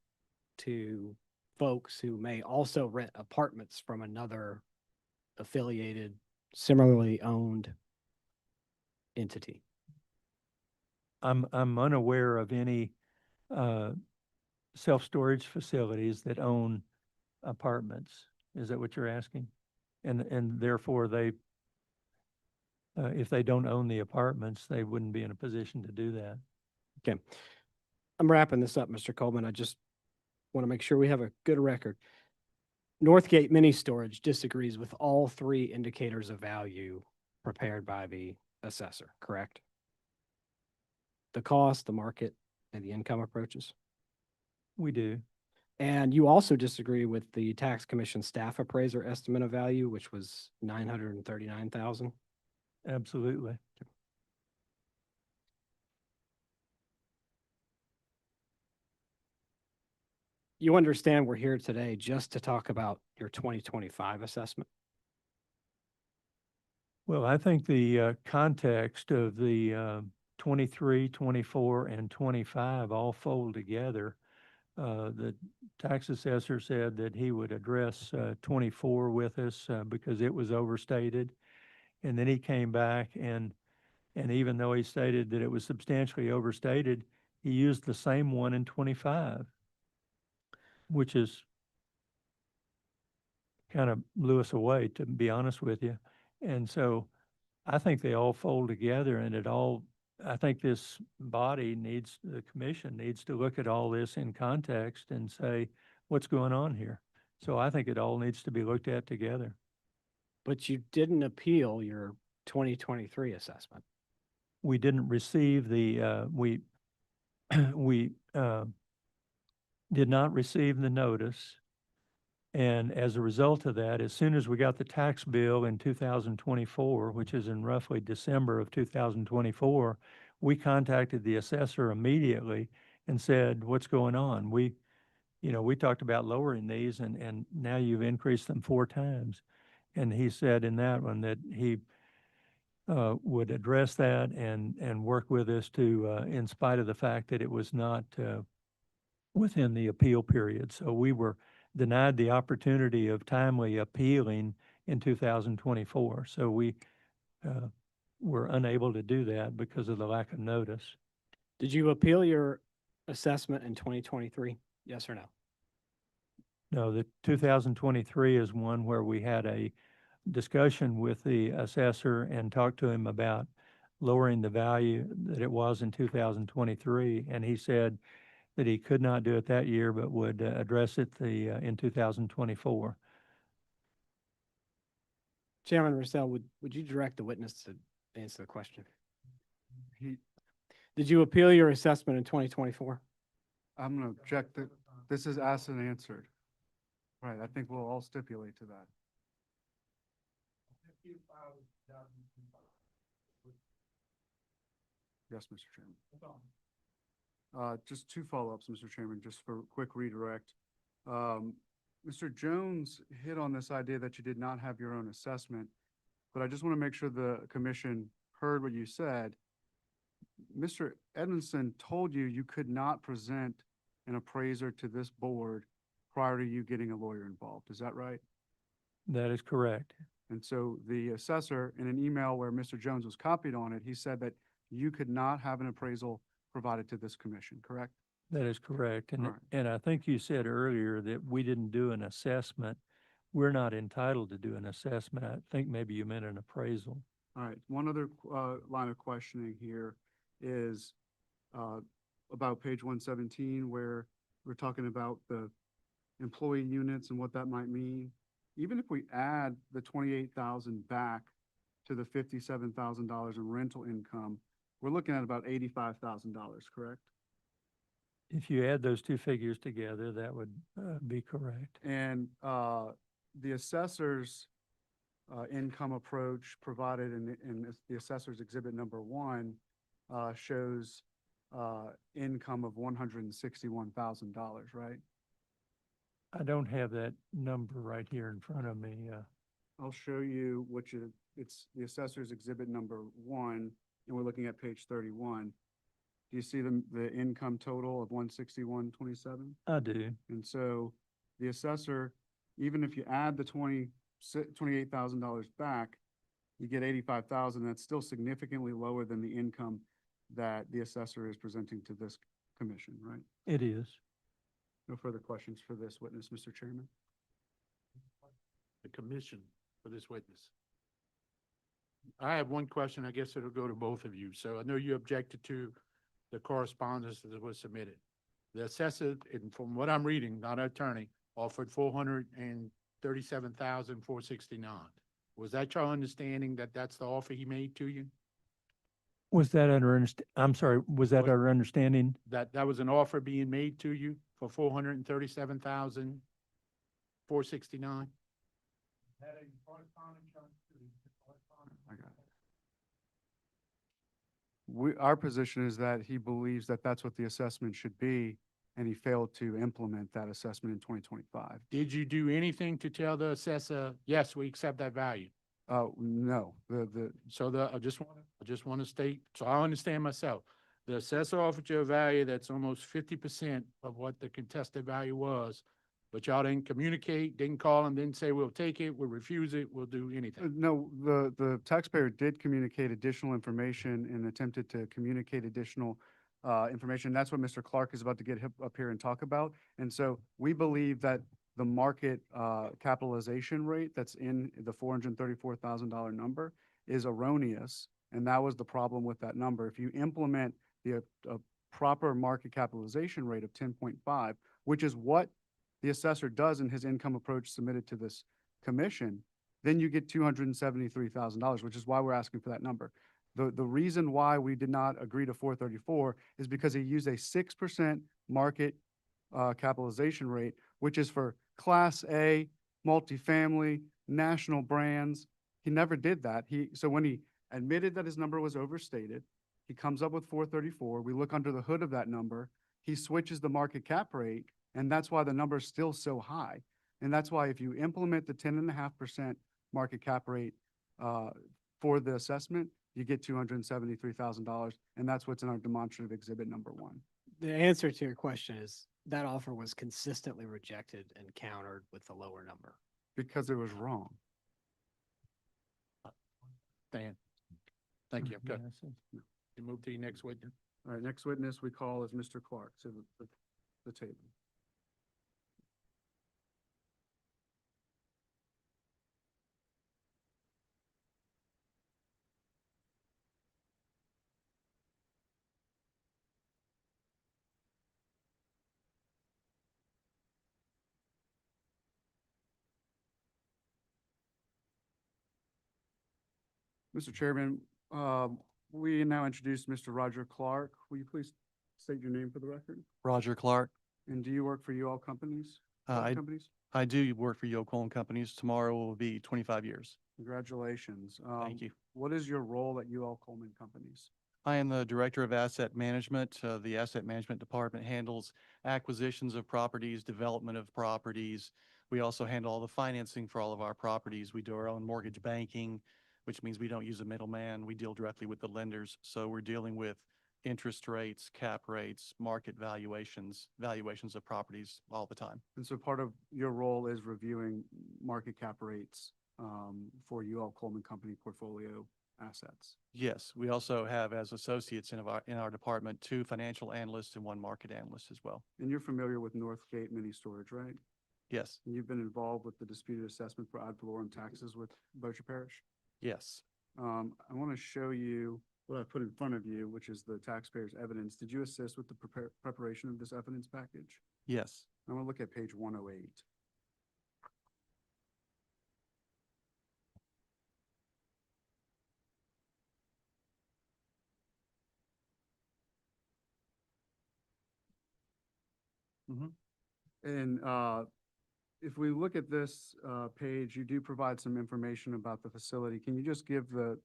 to folks who may also rent apartments from another affiliated, similarly owned entity? I'm unaware of any self-storage facilities that own apartments. Is that what you're asking? And therefore they, if they don't own the apartments, they wouldn't be in a position to do that. Okay. I'm wrapping this up, Mr. Coleman. I just want to make sure we have a good record. Northgate Mini Storage disagrees with all three indicators of value prepared by the assessor, correct? The cost, the market, and the income approaches? We do. And you also disagree with the tax commission staff appraiser estimate of value, which was 939,000? Absolutely. You understand we're here today just to talk about your 2025 assessment? Well, I think the context of the 23, 24, and 25 all fold together. The tax assessor said that he would address 24 with us because it was overstated. And then he came back and even though he stated that it was substantially overstated, he used the same one in 25, which is kind of blew us away, to be honest with you. And so I think they all fold together and I think this body needs, the commission needs to look at all this in context and say, what's going on here? So I think it all needs to be looked at together. But you didn't appeal your 2023 assessment. We didn't receive the, we did not receive the notice. And as a result of that, as soon as we got the tax bill in 2024, which is in roughly December of 2024, we contacted the assessor immediately and said, what's going on? We talked about lowering these and now you've increased them 4 times. And he said in that one that he would address that and work with us to, in spite of the fact that it was not within the appeal period. So we were denied the opportunity of timely appealing in 2024. So we were unable to do that because of the lack of notice. Did you appeal your assessment in 2023? Yes or no? No, the 2023 is one where we had a discussion with the assessor and talked to him about lowering the value that it was in 2023. And he said that he could not do it that year, but would address it in 2024. Chairman Russell, would you direct the witness to answer the question? Did you appeal your assessment in 2024? I'm going to object This is asked and answered. Right, I think we'll all stipulate to that. Yes, Mr. Chairman. Just two follow-ups, Mr. Chairman, just for quick redirect. Mr. Jones hit on this idea that you did not have your own assessment, but I just want to make sure the commission heard what you said. Mr. Edmondson told you you could not present an appraiser to this board prior to you getting a lawyer involved. Is that right? That is correct. And so the assessor, in an email where Mr. Jones was copied on it, he said that you could not have an appraisal provided to this commission, correct? That is correct. And, All right. and I think you said earlier that we didn't do an assessment. We're not entitled to do an assessment. I think maybe you meant an appraisal. All right, one other line of questioning here is about page 117, where we're talking about the employee units and what that might mean. Even if we add the 28,000 back to the $57,000 in rental income, we're looking at about $85,000, correct? If you add those two figures together, that would be correct. And the assessor's income approach provided in the assessor's exhibit number 1 shows income of $161,000, right? I don't have that number right here in front of me. I'll show you it's the assessor's exhibit number 1, and we're looking at page 31. Do you see the income total of 161.27? I do. And so the assessor, even if you add the $28,000 back, you get $85,000. That's still significantly lower than the income that the assessor is presenting to this commission, right? It is. No further questions for this witness, Mr. Chairman. The commission for this witness. I have one question. I guess it'll go to both of you. So I know you objected to the correspondence that was submitted. The assessor, and from what I'm reading, not an attorney, offered $437,469. Was that your understanding that that's the offer he made to you? Was that I'm sorry, was that our understanding? That was an offer being made to you for $437,469? I got it. Our position is that he believes that that's what the assessment should be, and he failed to implement that assessment in 2025. Did you do anything to tell the assessor, yes, we accept that value? No, I just want to state, so I understand myself. The assessor offered you a value that's almost 50% of what the contested value was, but y'all didn't communicate, didn't call him, didn't say, we'll take it, we'll refuse it, we'll do anything. No, the taxpayer did communicate additional information and attempted to communicate additional information. That's what Mr. Clark is about to get up here and talk about. And so we believe that the market capitalization rate that's in the $434,000 number is erroneous, and that was the problem with that number. If you implement the proper market capitalization rate of 10.5, which is what the assessor does in his income approach submitted to this commission, then you get $273,000, which is why we're asking for that number. The reason why we did not agree to 434 is because he used a 6% market capitalization rate, which is for Class A, multifamily, national brands. He never did that. So when he admitted that his number was overstated, he comes up with 434. We look under the hood of that number. He switches the market cap rate, and that's why the number is still so high. And that's why if you implement the 10.5% market cap rate for the assessment, you get $273,000, and that's what's in our demonstrative exhibit number 1. The answer to your question is that offer was consistently rejected and countered with the lower number. Because it was wrong. Dan, thank you. Good. Yeah, I see. You move to your next witness. All right, next witness we call is Mr. Clark to the table. Mr. Chairman, we now introduce Mr. Roger Clark. Will you please state your name for the record? Roger Clark, And do you work for UL companies? Uh, Public I- companies? I do work for Yocol Companies. Tomorrow will be 25 years. Congratulations. Thank you. What is your role at UL Coleman Companies? I am the Director of Asset Management. The Asset Management Department handles acquisitions of properties, development of properties. We also handle all the financing for all of our properties. We do our own mortgage banking, which means we don't use a middleman. We deal directly with the lenders. So we're dealing with interest rates, cap rates, market valuations of properties all the time. And so part of your role is reviewing market cap rates for UL Coleman Company portfolio assets. Yes, we also have as associates in our department, 2 financial analysts and 1 market analyst as well. And you're familiar with Northgate Mini Storage, right? Yes, And you've been involved with the disputed assessment for ad valorem taxes with Bossier Parish? yes. I want to show you what I put in front of you, which is the taxpayer's evidence. Did you assist with the preparation of this evidence package? Yes. I want to look at page 108. And if we look at this page, you do provide some information about the facility. Can you just give the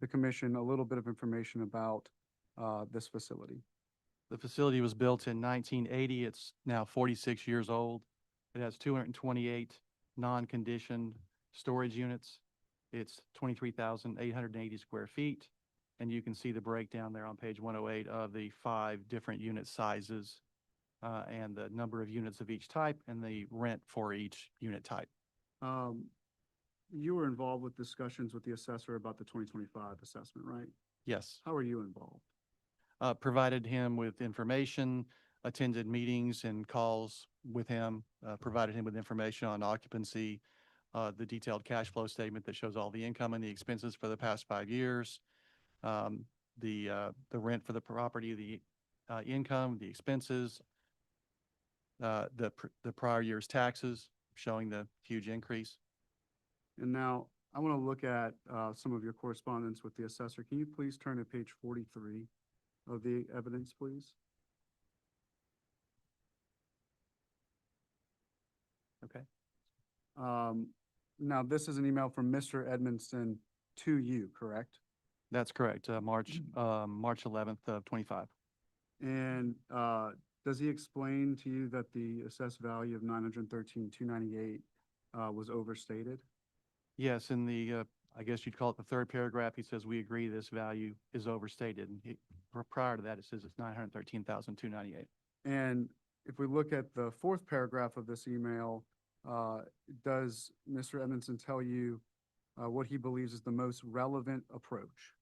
commission a little bit of information about this facility? The facility was built in 1980. It's now 46 years old. It has 228 non-conditioned storage units. It's 23,880 square feet. And you can see the breakdown there on page 108 of the 5 different unit sizes and the number of units of each type and the rent for each unit type. You were involved with discussions with the assessor about the 2025 assessment, right? Yes. How are you involved? Provided him with information, attended meetings and calls with him, provided him with information on occupancy, the detailed cash flow statement that shows all the income and the expenses for the past 5 years, the rent for the property, the income, the expenses, the prior year's taxes, showing the huge increase. And now I want to look at some of your correspondence with the assessor. Can you please turn to page 43 of the evidence, please? Okay. Now, this is an email from Mr. Edmondson to you, correct? That's correct. March 11th of 25. And does he explain to you that the assessed value of $913,298 was overstated? Yes, in the, I guess you'd call it the 3rd paragraph, he says, we agree this value is overstated. And prior to that, it says it's $913,298. And if we look at the 4th paragraph of this email, does Mr. Edmondson tell you what he believes is the most relevant approach?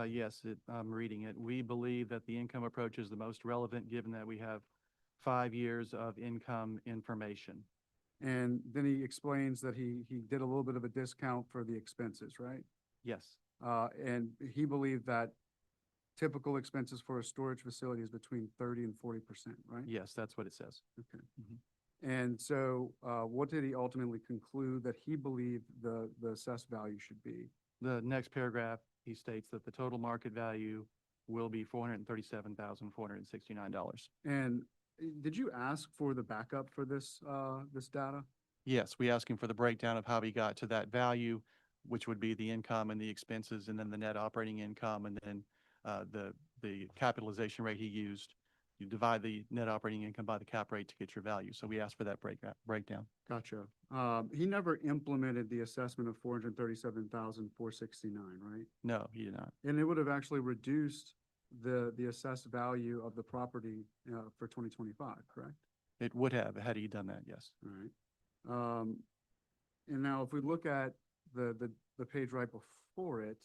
Yes, I'm reading it. We believe that the income approach is the most relevant, given that we have 5 years of income information. And then he explains that he did a little bit of a discount for the expenses, right? Yes, And he believed that typical expenses for a storage facility is between 30 and 40%, right? yes, that's what it says. Okay. And so what did he ultimately conclude that he believed the assessed value should be? The next paragraph, he states that the total market value will be $437,469. And did you ask for the backup for this data? Yes, we asked him for the breakdown of how he got to that value, which would be the income and the expenses, and then the net operating income, and then the capitalization rate he used. You divide the net operating income by the cap rate to get your value. So we asked for that breakdown. Gotcha. He never implemented the assessment of $437,469, right? No, he did not. And it would have actually reduced the assessed value of the property for 2025, correct? It would have, had he done that, yes. All right. And now if we look at the page right before it,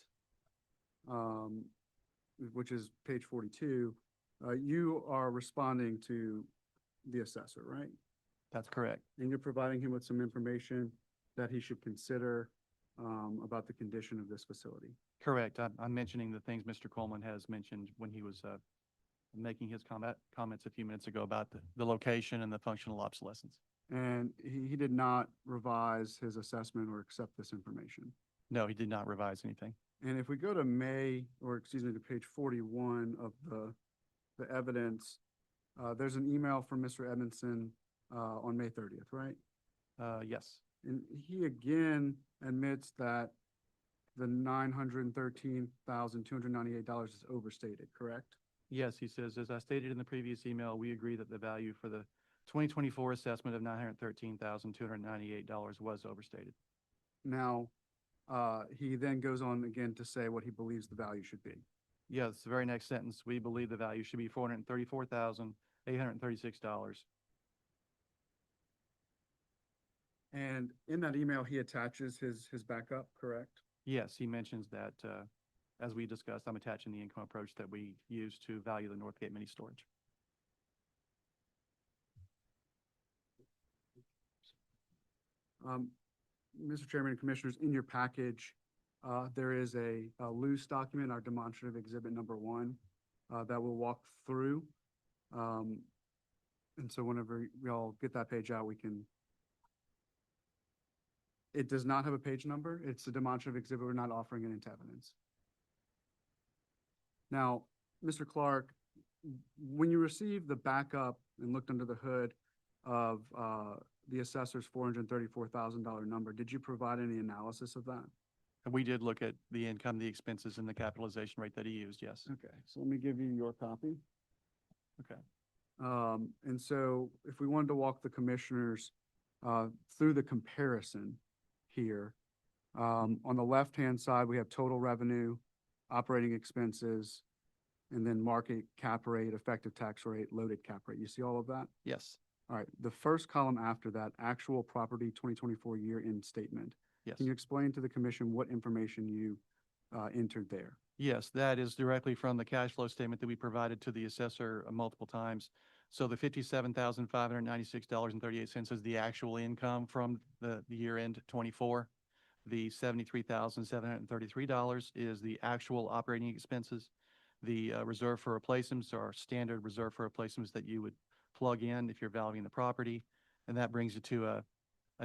which is page 42, you are responding to the assessor, right? That's correct. And you're providing him with some information that he should consider about the condition of this facility. Correct. I'm mentioning the things Mr. Coleman has mentioned when he was making his comments a few minutes ago about the location and the functional obsolescence. And he did not revise his assessment or accept this information. No, he did not revise anything. And if we go to to page 41 of the evidence, There's an email from Mr. Edmondson, on May 30th, right? Yes. And he again admits that the $913,298 is overstated, correct? Yes, he says, as I stated in the previous email, we agree that the value for the 2024 assessment of $913,298 was overstated. Now, he then goes on again to say what he believes the value should be. Yes, the very next sentence, we believe the value should be $434,836. And in that email, he attaches his backup, correct? Yes, he mentions that, as we discussed, I'm attaching the income approach that we use to value the Northgate mini storage. Mr. Chairman and Commissioners, in your package, there is a loose document, our demonstrative exhibit number 1, that we'll walk through. And so whenever y'all get that page out, we can. It does not have a page number. It's a demonstrative exhibit. We're not offering it into evidence. Now, Mr. Clark, when you received the backup and looked under the hood of the assessor's $434,000 number, did you provide any analysis of that? And we did look at the income, the expenses, and the capitalization rate that he used, yes. Okay, so let me give you your copy. Okay. And so if we wanted to walk the commissioners through the comparison here, on the left-hand side, we have total revenue, operating expenses, and then market cap rate, effective tax rate, loaded cap rate. You see all of that? Yes. All right, the first column after that, actual property 2024 year-end statement. Yes. Can you explain to the commission what information you entered there? Yes, that is directly from the cash flow statement that we provided to the assessor multiple times. So the $57,596.38 is the actual income from the year end 24. The $73,733 is the actual operating expenses. The reserve for replacements are standard reserve for replacements that you would plug in if you're valuing the property. And that brings you to a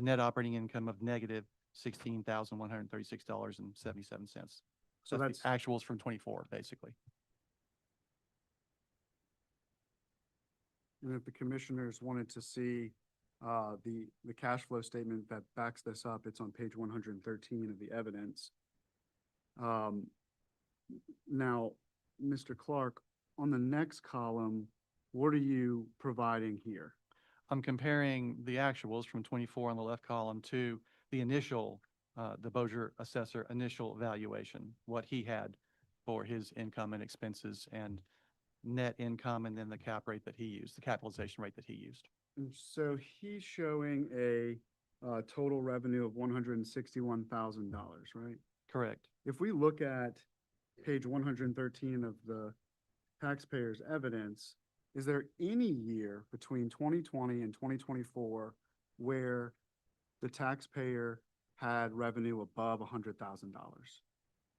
net operating income of negative $16,136.77. So that's the actuals from 24, basically. And if the commissioners wanted to see the cash flow statement that backs this up, it's on page 113 of the evidence. Now, Mr. Clark, on the next column, what are you providing here? I'm comparing the actuals from 24 on the left column to the initial, the Bossier assessor initial valuation, what he had for his income and expenses and net income, and then the cap rate that he used, the capitalization rate that he used. And so he's showing a total revenue of $161,000, right? Correct. If we look at page 113 of the taxpayer's evidence, is there any year between 2020 and 2024 where the taxpayer had revenue above $100,000?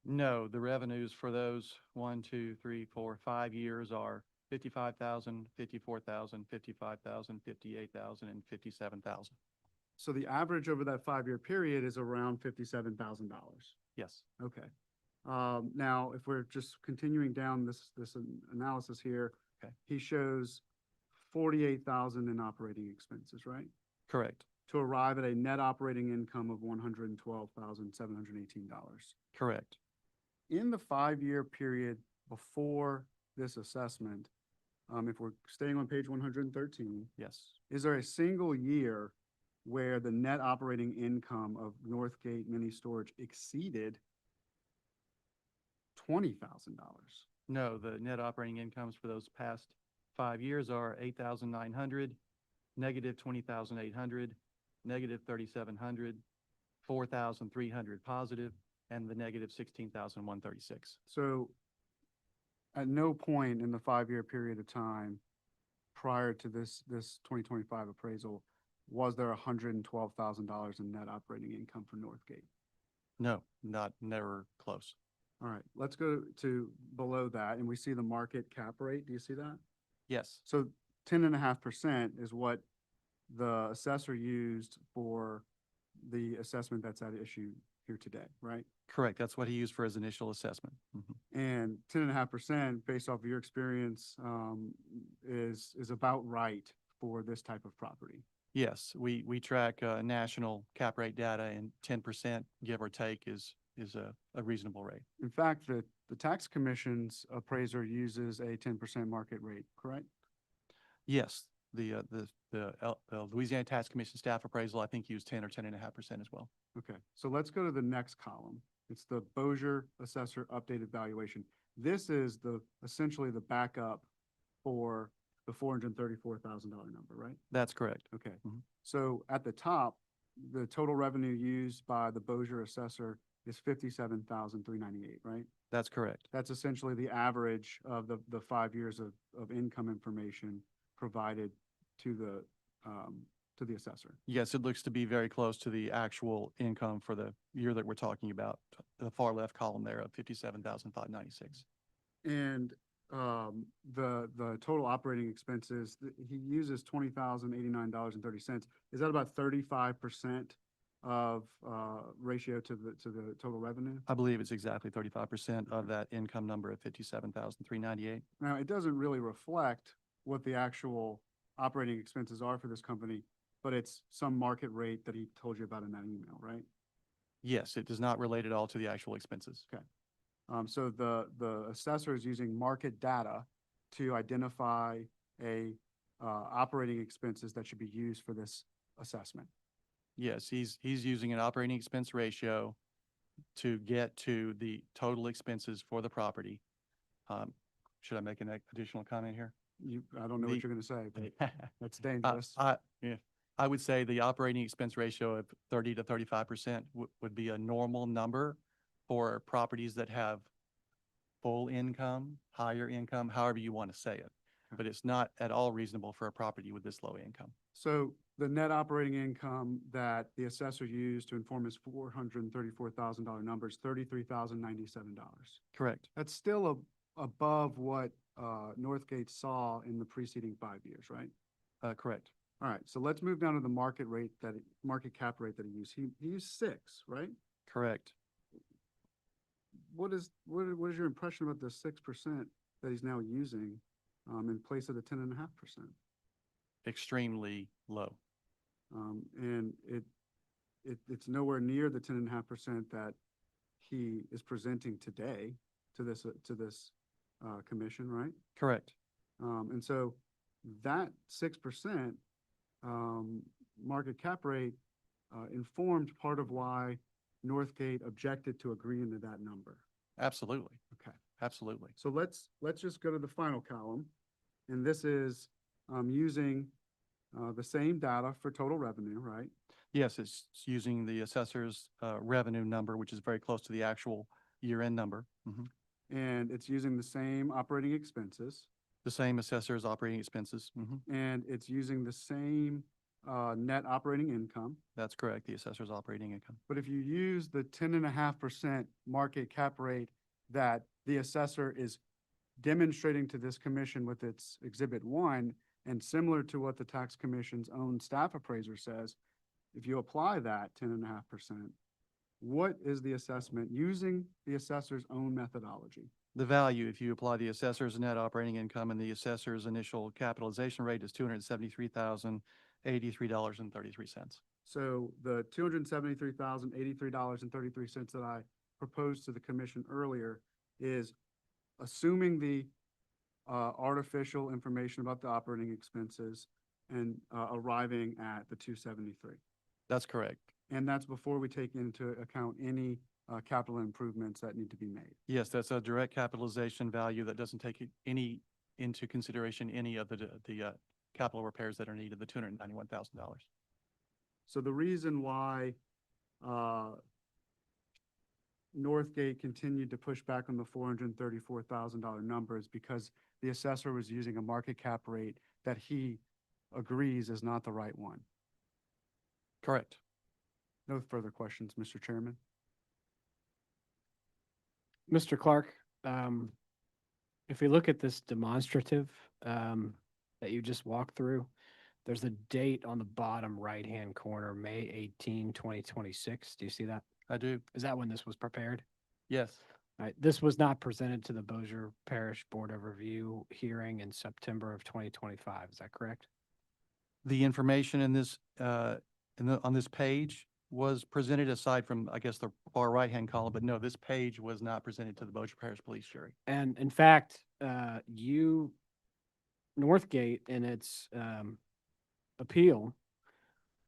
No, the revenues for those 1, 2, 3, 4, 5 years are 55,000, 54,000, 55,000, 58,000, and 57,000. So the average over that 5-year period is around $57,000. Yes. Okay. Now, if we're just continuing down this analysis here, okay, he shows 48,000 in operating expenses, right? Correct. To arrive at a net operating income of $112,718. Correct. In the 5-year period before this assessment, if we're staying on page 113, yes, is there a single year where the net operating income of Northgate Mini Storage exceeded $20,000? No, the net operating incomes for those past 5 years are 8,900, negative 20,800, negative 3,700, 4,300 positive, and the negative 16,136. So at no point in the 5-year period of time prior to this 2025 appraisal was there $112,000 in net operating income for Northgate? No, never close. All right, let's go to below that, and we see the market cap rate. Do you see that? Yes. So 10.5% is what the assessor used for the assessment that's at issue here today, right? Correct. That's what he used for his initial assessment. And 10.5%, based off of your experience, is about right for this type of property. Yes, we track national cap rate data, and 10%, give or take, is a reasonable rate. In fact, the tax commission's appraiser uses a 10% market rate, correct? Yes, the Louisiana Tax Commission staff appraisal, I think, used 10 or 10.5% as well. Okay, so let's go to the next column. It's the Bossier Assessor Updated Valuation. This is essentially the backup for the $434,000 number, right? That's correct. Okay. Mhm. So at the top, the total revenue used by the Bossier Assessor is $57,398, right? That's correct. That's essentially the average of the 5 years of income information provided to the assessor. Yes, it looks to be very close to the actual income for the year that we're talking about, the far left column there of 57,596. And the total operating expenses, he uses $20,089.30. Is that about 35% of ratio to the total revenue? I believe it's exactly 35% of that income number of 57,398. Now, it doesn't really reflect what the actual operating expenses are for this company, but it's some market rate that he told you about in that email, right? Yes, it does not relate at all to the actual expenses. Okay. So the assessor is using market data to identify operating expenses that should be used for this assessment. Yes, he's using an operating expense ratio to get to the total expenses for the property. Should I make an additional comment here? I don't know what you're going to say, but that's dangerous. I would say the operating expense ratio of 30 to 35% would be a normal number for properties that have full income, higher income, however you want to say it. But it's not at all reasonable for a property with this low income. So the net operating income that the assessor used to inform his $434,000 number is $33,097. Correct. That's still above what Northgate saw in the preceding 5 years, right? Correct. All right, so let's move down to the market cap rate that he used. He used 6, right? Correct. What is your impression about the 6% that he's now using in place of the 10.5%? Extremely low. And it's nowhere near the 10.5% that he is presenting today to this commission, right? Correct. And so that 6% market cap rate informed part of why Northgate objected to agreeing to that number. Absolutely. Okay. Absolutely. So let's just go to the final column, and this is using the same data for total revenue, right? Yes, it's using the assessor's revenue number, which is very close to the actual year-end number. And it's using the same operating expenses. The same assessor's operating expenses. And it's using the same net operating income. That's correct, the assessor's operating income. But if you use the 10.5% market cap rate that the assessor is demonstrating to this commission with its Exhibit 1, and similar to what the tax commission's own staff appraiser says, if you apply that 10.5%, what is the assessment using the assessor's own methodology? The value, if you apply the assessor's net operating income and the assessor's initial capitalization rate, is $273,083.33. So the $273,083.33 that I proposed to the commission earlier is assuming the artificial information about the operating expenses and arriving at the 273. That's correct. And that's before we take into account any capital improvements that need to be made. Yes, that's a direct capitalization value that doesn't take into consideration any of the capital repairs that are needed, the $291,000. So the reason why Northgate continued to push back on the $434,000 number is because the assessor was using a market cap rate that he agrees is not the right one. Correct. No further questions, Mr. Chairman. Mr. Clark, if we look at this demonstrative that you just walked through, there's a date on the bottom right-hand corner, May 18, 2026. Do you see that? I do. Is that when this was prepared? Yes. All right, this was not presented to the Bossier Parish Board of Review hearing in September of 2025. Is that correct? The information in this, on this page was presented aside from, I guess, the far right-hand column, but no, this page was not presented to the Bossier Parish Police Jury. And in fact, Northgate in its appeal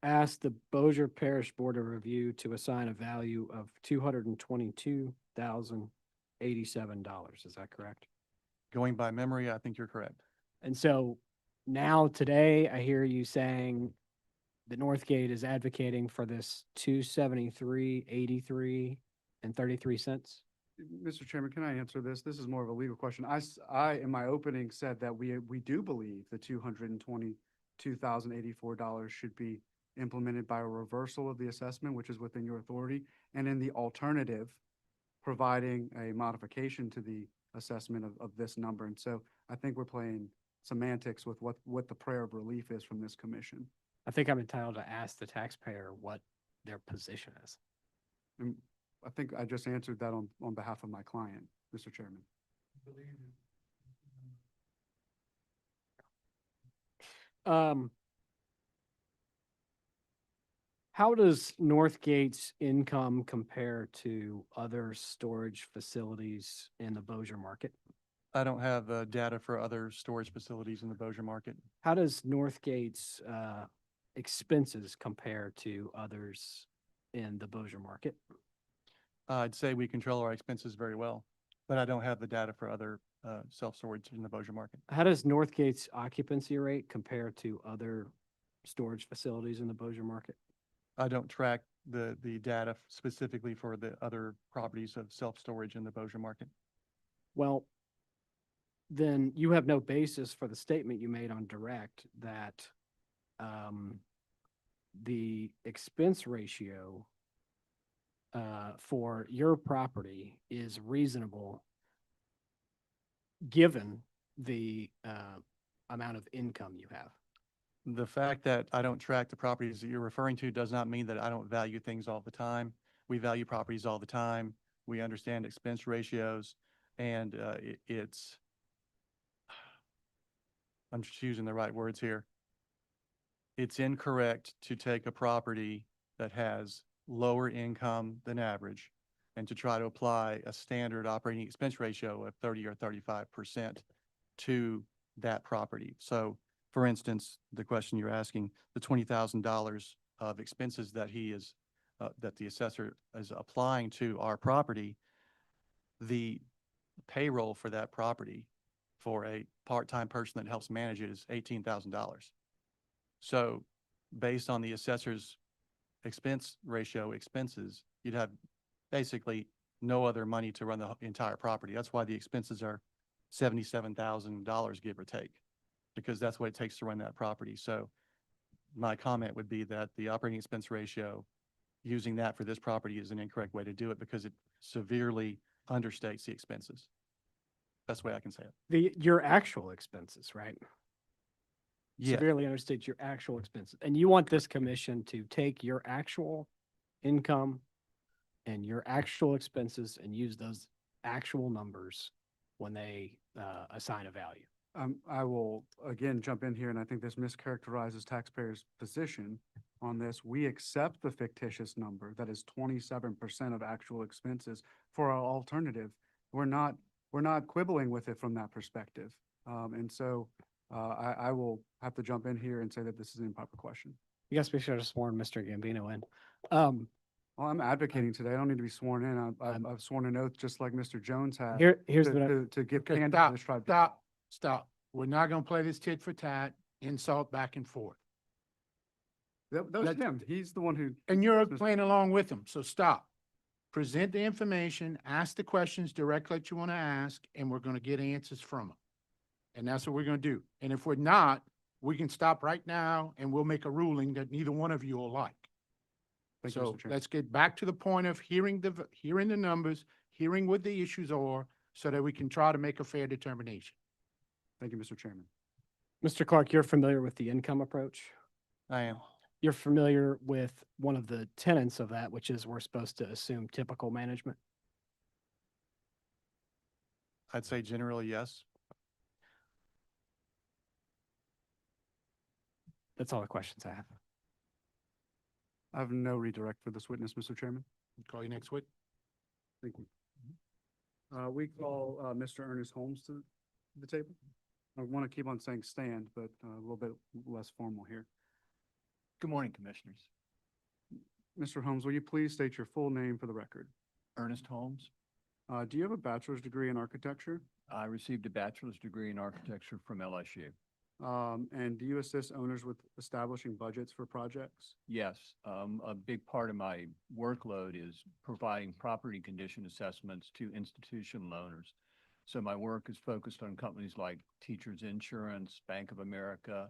asked the Bossier Parish Board of Review to assign a value of $222,087. Is that correct? Going by memory, I think you're correct. And so now today, I hear you saying that Northgate is advocating for this 273.83 and 33 cents. Mr. Chairman, can I answer this? This is more of a legal question. I, in my opening, said that we do believe the $222,084 should be implemented by a reversal of the assessment, which is within your authority, and in the alternative, providing a modification to the assessment of this number. And so I think we're playing semantics with what the prayer of relief is from this commission. I think I'm entitled to ask the taxpayer what their position is. And I think I just answered that on behalf of my client, Mr. Chairman. How does Northgate's income compare to other storage facilities in the Bossier market? I don't have data for other storage facilities in the Bossier market. How does Northgate's expenses compare to others in the Bossier market? I'd say we control our expenses very well, but I don't have the data for other self-storage in the Bossier market. How does Northgate's occupancy rate compare to other storage facilities in the Bossier market? I don't track the data specifically for the other properties of self-storage in the Bossier market. Well, then you have no basis for the statement you made on direct that the expense ratio for your property is reasonable given the amount of income you have. The fact that I don't track the properties that you're referring to does not mean that I don't value things all the time. We value properties all the time. We understand expense ratios, and I'm just using the right words here. It's incorrect to take a property that has lower income than average and to try to apply a standard operating expense ratio of 30 or 35% to that property. So, for instance, the question you're asking, the $20,000 of expenses that that the assessor is applying to our property, the payroll for that property for a part-time person that helps manage it is $18,000. So based on the assessor's expense ratio expenses, you'd have basically no other money to run the entire property. That's why the expenses are $77,000, give or take, because that's what it takes to run that property. So my comment would be that the operating expense ratio, using that for this property, is an incorrect way to do it because it severely understates the expenses. Best way I can say it. Your actual expenses, right? Yeah. Severely understates your actual expenses. And you want this commission to take your actual income and your actual expenses and use those actual numbers when they assign a value. I will again jump in here, and I think this mischaracterizes taxpayers' position on this. We accept the fictitious number that is 27% of actual expenses for our alternative. We're not quibbling with it from that perspective. And so I will have to jump in here and say that this is an improper question. You guys should have sworn Mr. Gambino in. Well, I'm advocating today. I don't need to be sworn in. I've sworn an oath just like Mr. Jones has. Here's to give Okay, candor to this tribe. Stop. We're not gonna play this tit for tat, insult back and forth. That was him. He's the one who. And you're playing along with them, so stop. Present the information, ask the questions directly that you want to ask, and we're gonna get answers from them. And that's what we're gonna do. And if we're not, we can stop right now and we'll make a ruling that neither one of you will like. Thank you, So Mr. Chairman. let's get back to the point of hearing the numbers, hearing what the issues are, so that we can try to make a fair determination. Thank you, Mr. Chairman. Mr. Clark, you're familiar with the income approach? I am. you're familiar with one of the tenets of that, which is we're supposed to assume typical management? I'd say generally, yes. That's all the questions I have. I have no redirect for this witness, Mr. Chairman. Call you next week. Thank you. We call Mr. Ernest Holmes to the table. I want to keep on saying stand, but a little bit less formal here. Good morning, Commissioners. Mr. Holmes, will you please state your full name for the record? Ernest Holmes. Do you have a bachelor's degree in architecture? I received a bachelor's degree in architecture from LSU. And do you assist owners with establishing budgets for projects? Yes, a big part of my workload is providing property condition assessments to institutional owners. So my work is focused on companies like Teachers Insurance, Bank of America,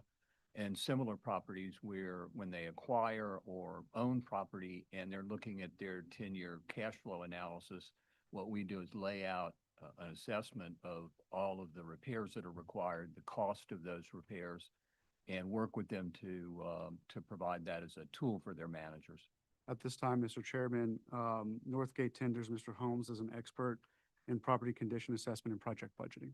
and similar properties where when they acquire or own property and they're looking at their 10-year cash flow analysis, what we do is lay out an assessment of all of the repairs that are required, the cost of those repairs, and work with them to provide that as a tool for their managers. At this time, Mr. Chairman, Northgate tenders Mr. Holmes as an expert in property condition assessment and project budgeting.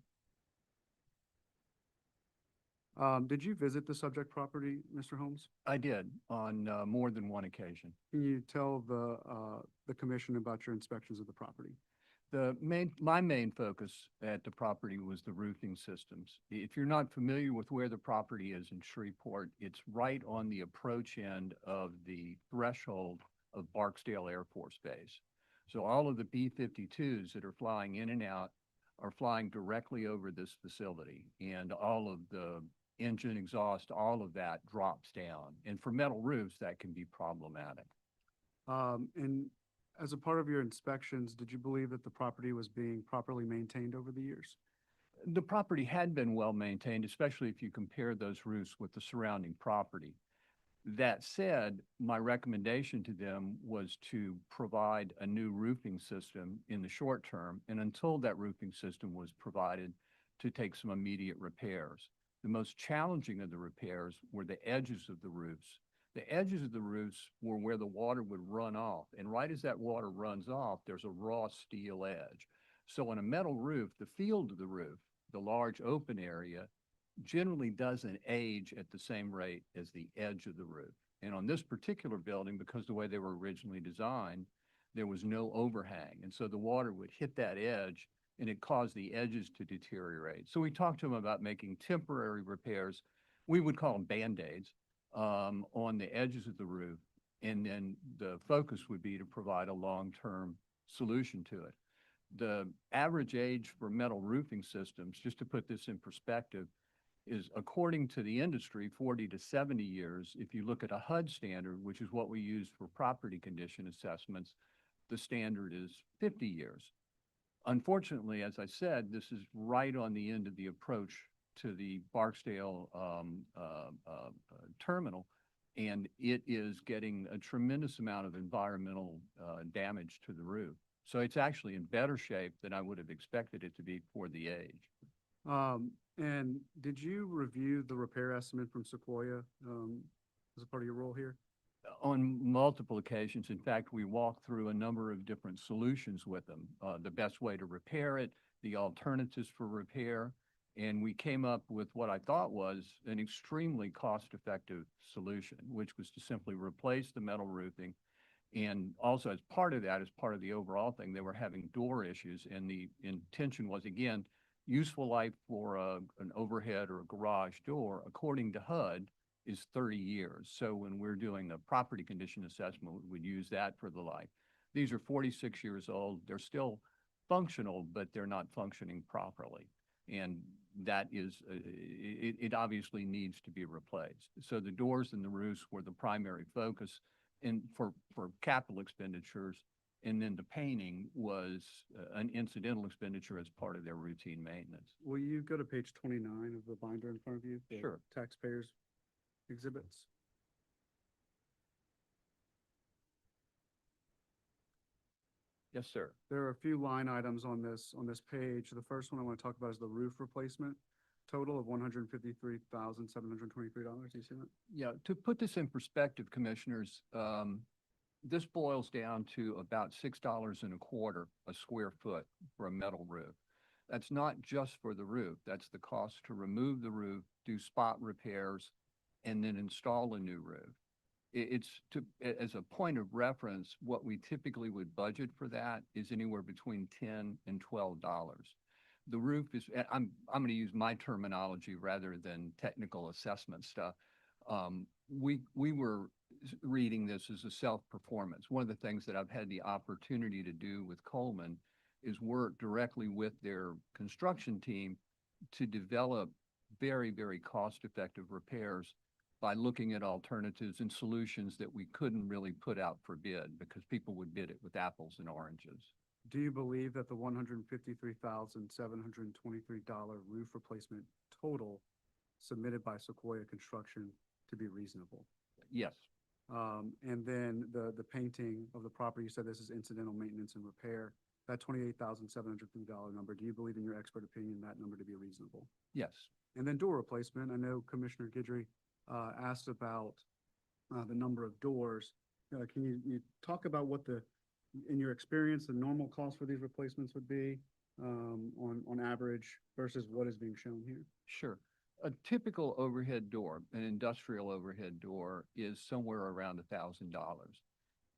Did you visit the subject property, Mr. Holmes? I did on more than one occasion. Can you tell the commission about your inspections of the property? My main focus at the property was the roofing systems. If you're not familiar with where the property is in Shreveport, it's right on the approach end of the threshold of Barksdale Air Force Base. So all of the B-52s that are flying in and out are flying directly over this facility, and all of the engine exhaust, all of that drops down. And for metal roofs, that can be problematic. And as a part of your inspections, did you believe that the property was being properly maintained over the years? The property had been well maintained, especially if you compare those roofs with the surrounding property. That said, my recommendation to them was to provide a new roofing system in the short term, and until that roofing system was provided, to take some immediate repairs. The most challenging of the repairs were the edges of the roofs. The edges of the roofs were where the water would run off, and right as that water runs off, there's a raw steel edge. So on a metal roof, the field of the roof, the large open area, generally doesn't age at the same rate as the edge of the roof. And on this particular building, because the way they were originally designed, there was no overhang. And so the water would hit that edge and it caused the edges to deteriorate. So we talked to them about making temporary repairs. We would call them Band-Aids on the edges of the roof. And then the focus would be to provide a long-term solution to it. The average age for metal roofing systems, just to put this in perspective, is, according to the industry, 40 to 70 years. If you look at a HUD standard, which is what we use for property condition assessments, the standard is 50 years. Unfortunately, as I said, this is right on the end of the approach to the Barksdale terminal, and it is getting a tremendous amount of environmental damage to the roof. So it's actually in better shape than I would have expected it to be for the age. And did you review the repair estimate from Sequoia as a part of your role here? On multiple occasions. In fact, we walked through a number of different solutions with them, the best way to repair it, the alternatives for repair, and we came up with what I thought was an extremely cost-effective solution, which was to simply replace the metal roofing. And also, as part of that, as part of the overall thing, they were having door issues, and the intention was, again, useful life for an overhead or a garage door, according to HUD, is 30 years. So when we're doing the property condition assessment, we would use that for the life. These are 46 years old. They're still functional, but they're not functioning properly. And that is, it obviously needs to be replaced. So the doors and the roofs were the primary focus and for capital expenditures. And then the painting was an incidental expenditure as part of their routine maintenance. Will you go to page 29 of the binder in front of you? The Sure. Taxpayers exhibits. Yes, sir. There are a few line items on this page. The first one I want to talk about is the roof replacement. total of $153,723. Do you see that? Yeah, to put this in perspective, commissioners, this boils down to about $6.25 a square foot for a metal roof. That's not just for the roof. That's the cost to remove the roof, do spot repairs, and then install a new roof. As a point of reference, what we typically would budget for that is anywhere between $10 and $12. The roof is, I'm going to use my terminology rather than technical assessment stuff. We were reading this as a self-performance. One of the things that I've had the opportunity to do with Coleman is work directly with their construction team to develop very, very cost-effective repairs by looking at alternatives and solutions that we couldn't really put out for bid because people would bid it with apples and oranges. Do you believe that the $153,723 roof replacement total submitted by Sequoia Construction to be reasonable? Yes. And then the painting of the property, you said this is incidental maintenance and repair. That $28,703 number, do you believe in your expert opinion that number to be reasonable? Yes. And then door replacement, I know Commissioner Guidry asked about the number of doors. Can you talk about what in your experience, the normal cost for these replacements would be on average versus what is being shown here? Sure. A typical overhead door, an industrial overhead door, is somewhere around $1,000.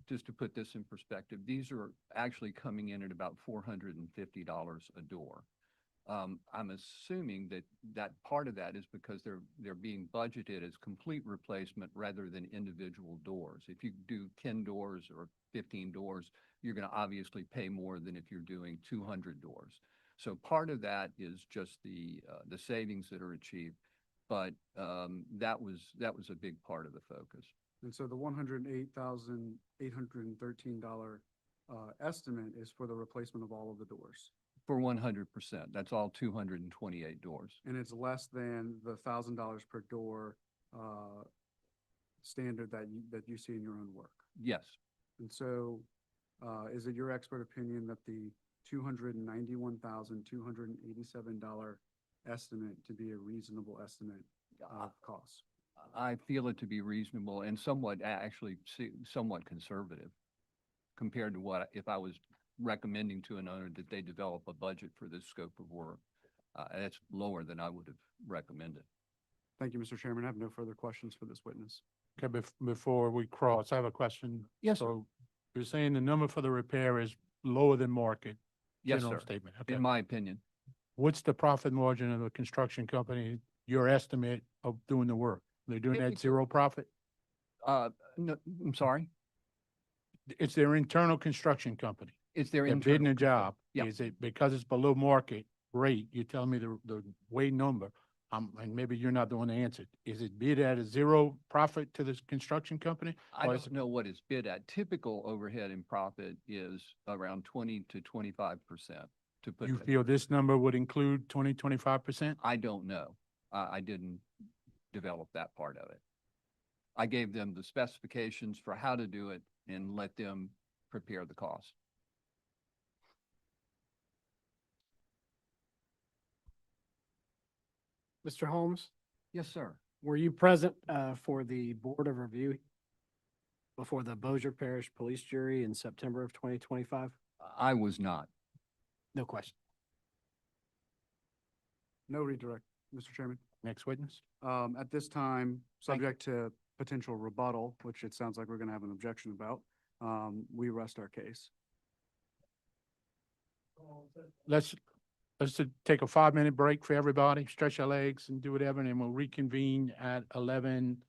Just to put this in perspective, these are actually coming in at about $450 a door. I'm assuming that part of that is because they're being budgeted as complete replacement rather than individual doors. If you do 10 doors or 15 doors, you're going to obviously pay more than if you're doing 200 doors. So part of that is just the savings that are achieved, but that was a big part of the focus. And so the $108,813 estimate is for the replacement of all of the doors. For 100%, that's all 228 doors. And it's less than the $1,000 per door standard that you see in your own work. Yes. And so is it your expert opinion that the $291,287 estimate to be a reasonable estimate of costs? I feel it to be reasonable and somewhat conservative compared to what if I was recommending to an owner that they develop a budget for this scope of work. That's lower than I would have recommended. Thank you, Mr. Chairman. I have no further questions for this witness. Okay, before we cross, I have a question. Yes, sir. So you're saying the number for the repair is lower than market? Yes, General sir. Statement. Okay. In my opinion. What's the profit margin of the construction company, your estimate of doing the work? They're doing that zero profit? No, I'm sorry. It's their internal construction company. It's their They're internal. bidding a job. Yeah. Is it because it's below market rate? You tell me the way number. And maybe you're not the one to answer. Is it bid at a zero profit to this construction company? I Or is don't know what it's bid at. Typical overhead and profit is around 20 to 25% to put. You feel this number would include 25%? I don't know. I didn't develop that part of it. I gave them the specifications for how to do it and let them prepare the cost. Mr. Holmes, Yes, sir. were you present for the Board of Review before the Bossier Parish Police Jury in September of 2025? I was not. No question. No redirect, Mr. Chairman. Next witness. At this time, subject to potential rebuttal, which it sounds like we're going to have an objection about, we rest our case. Let's take a 5-minute break for everybody, stretch our legs and do whatever, and then we'll reconvene at 11:30.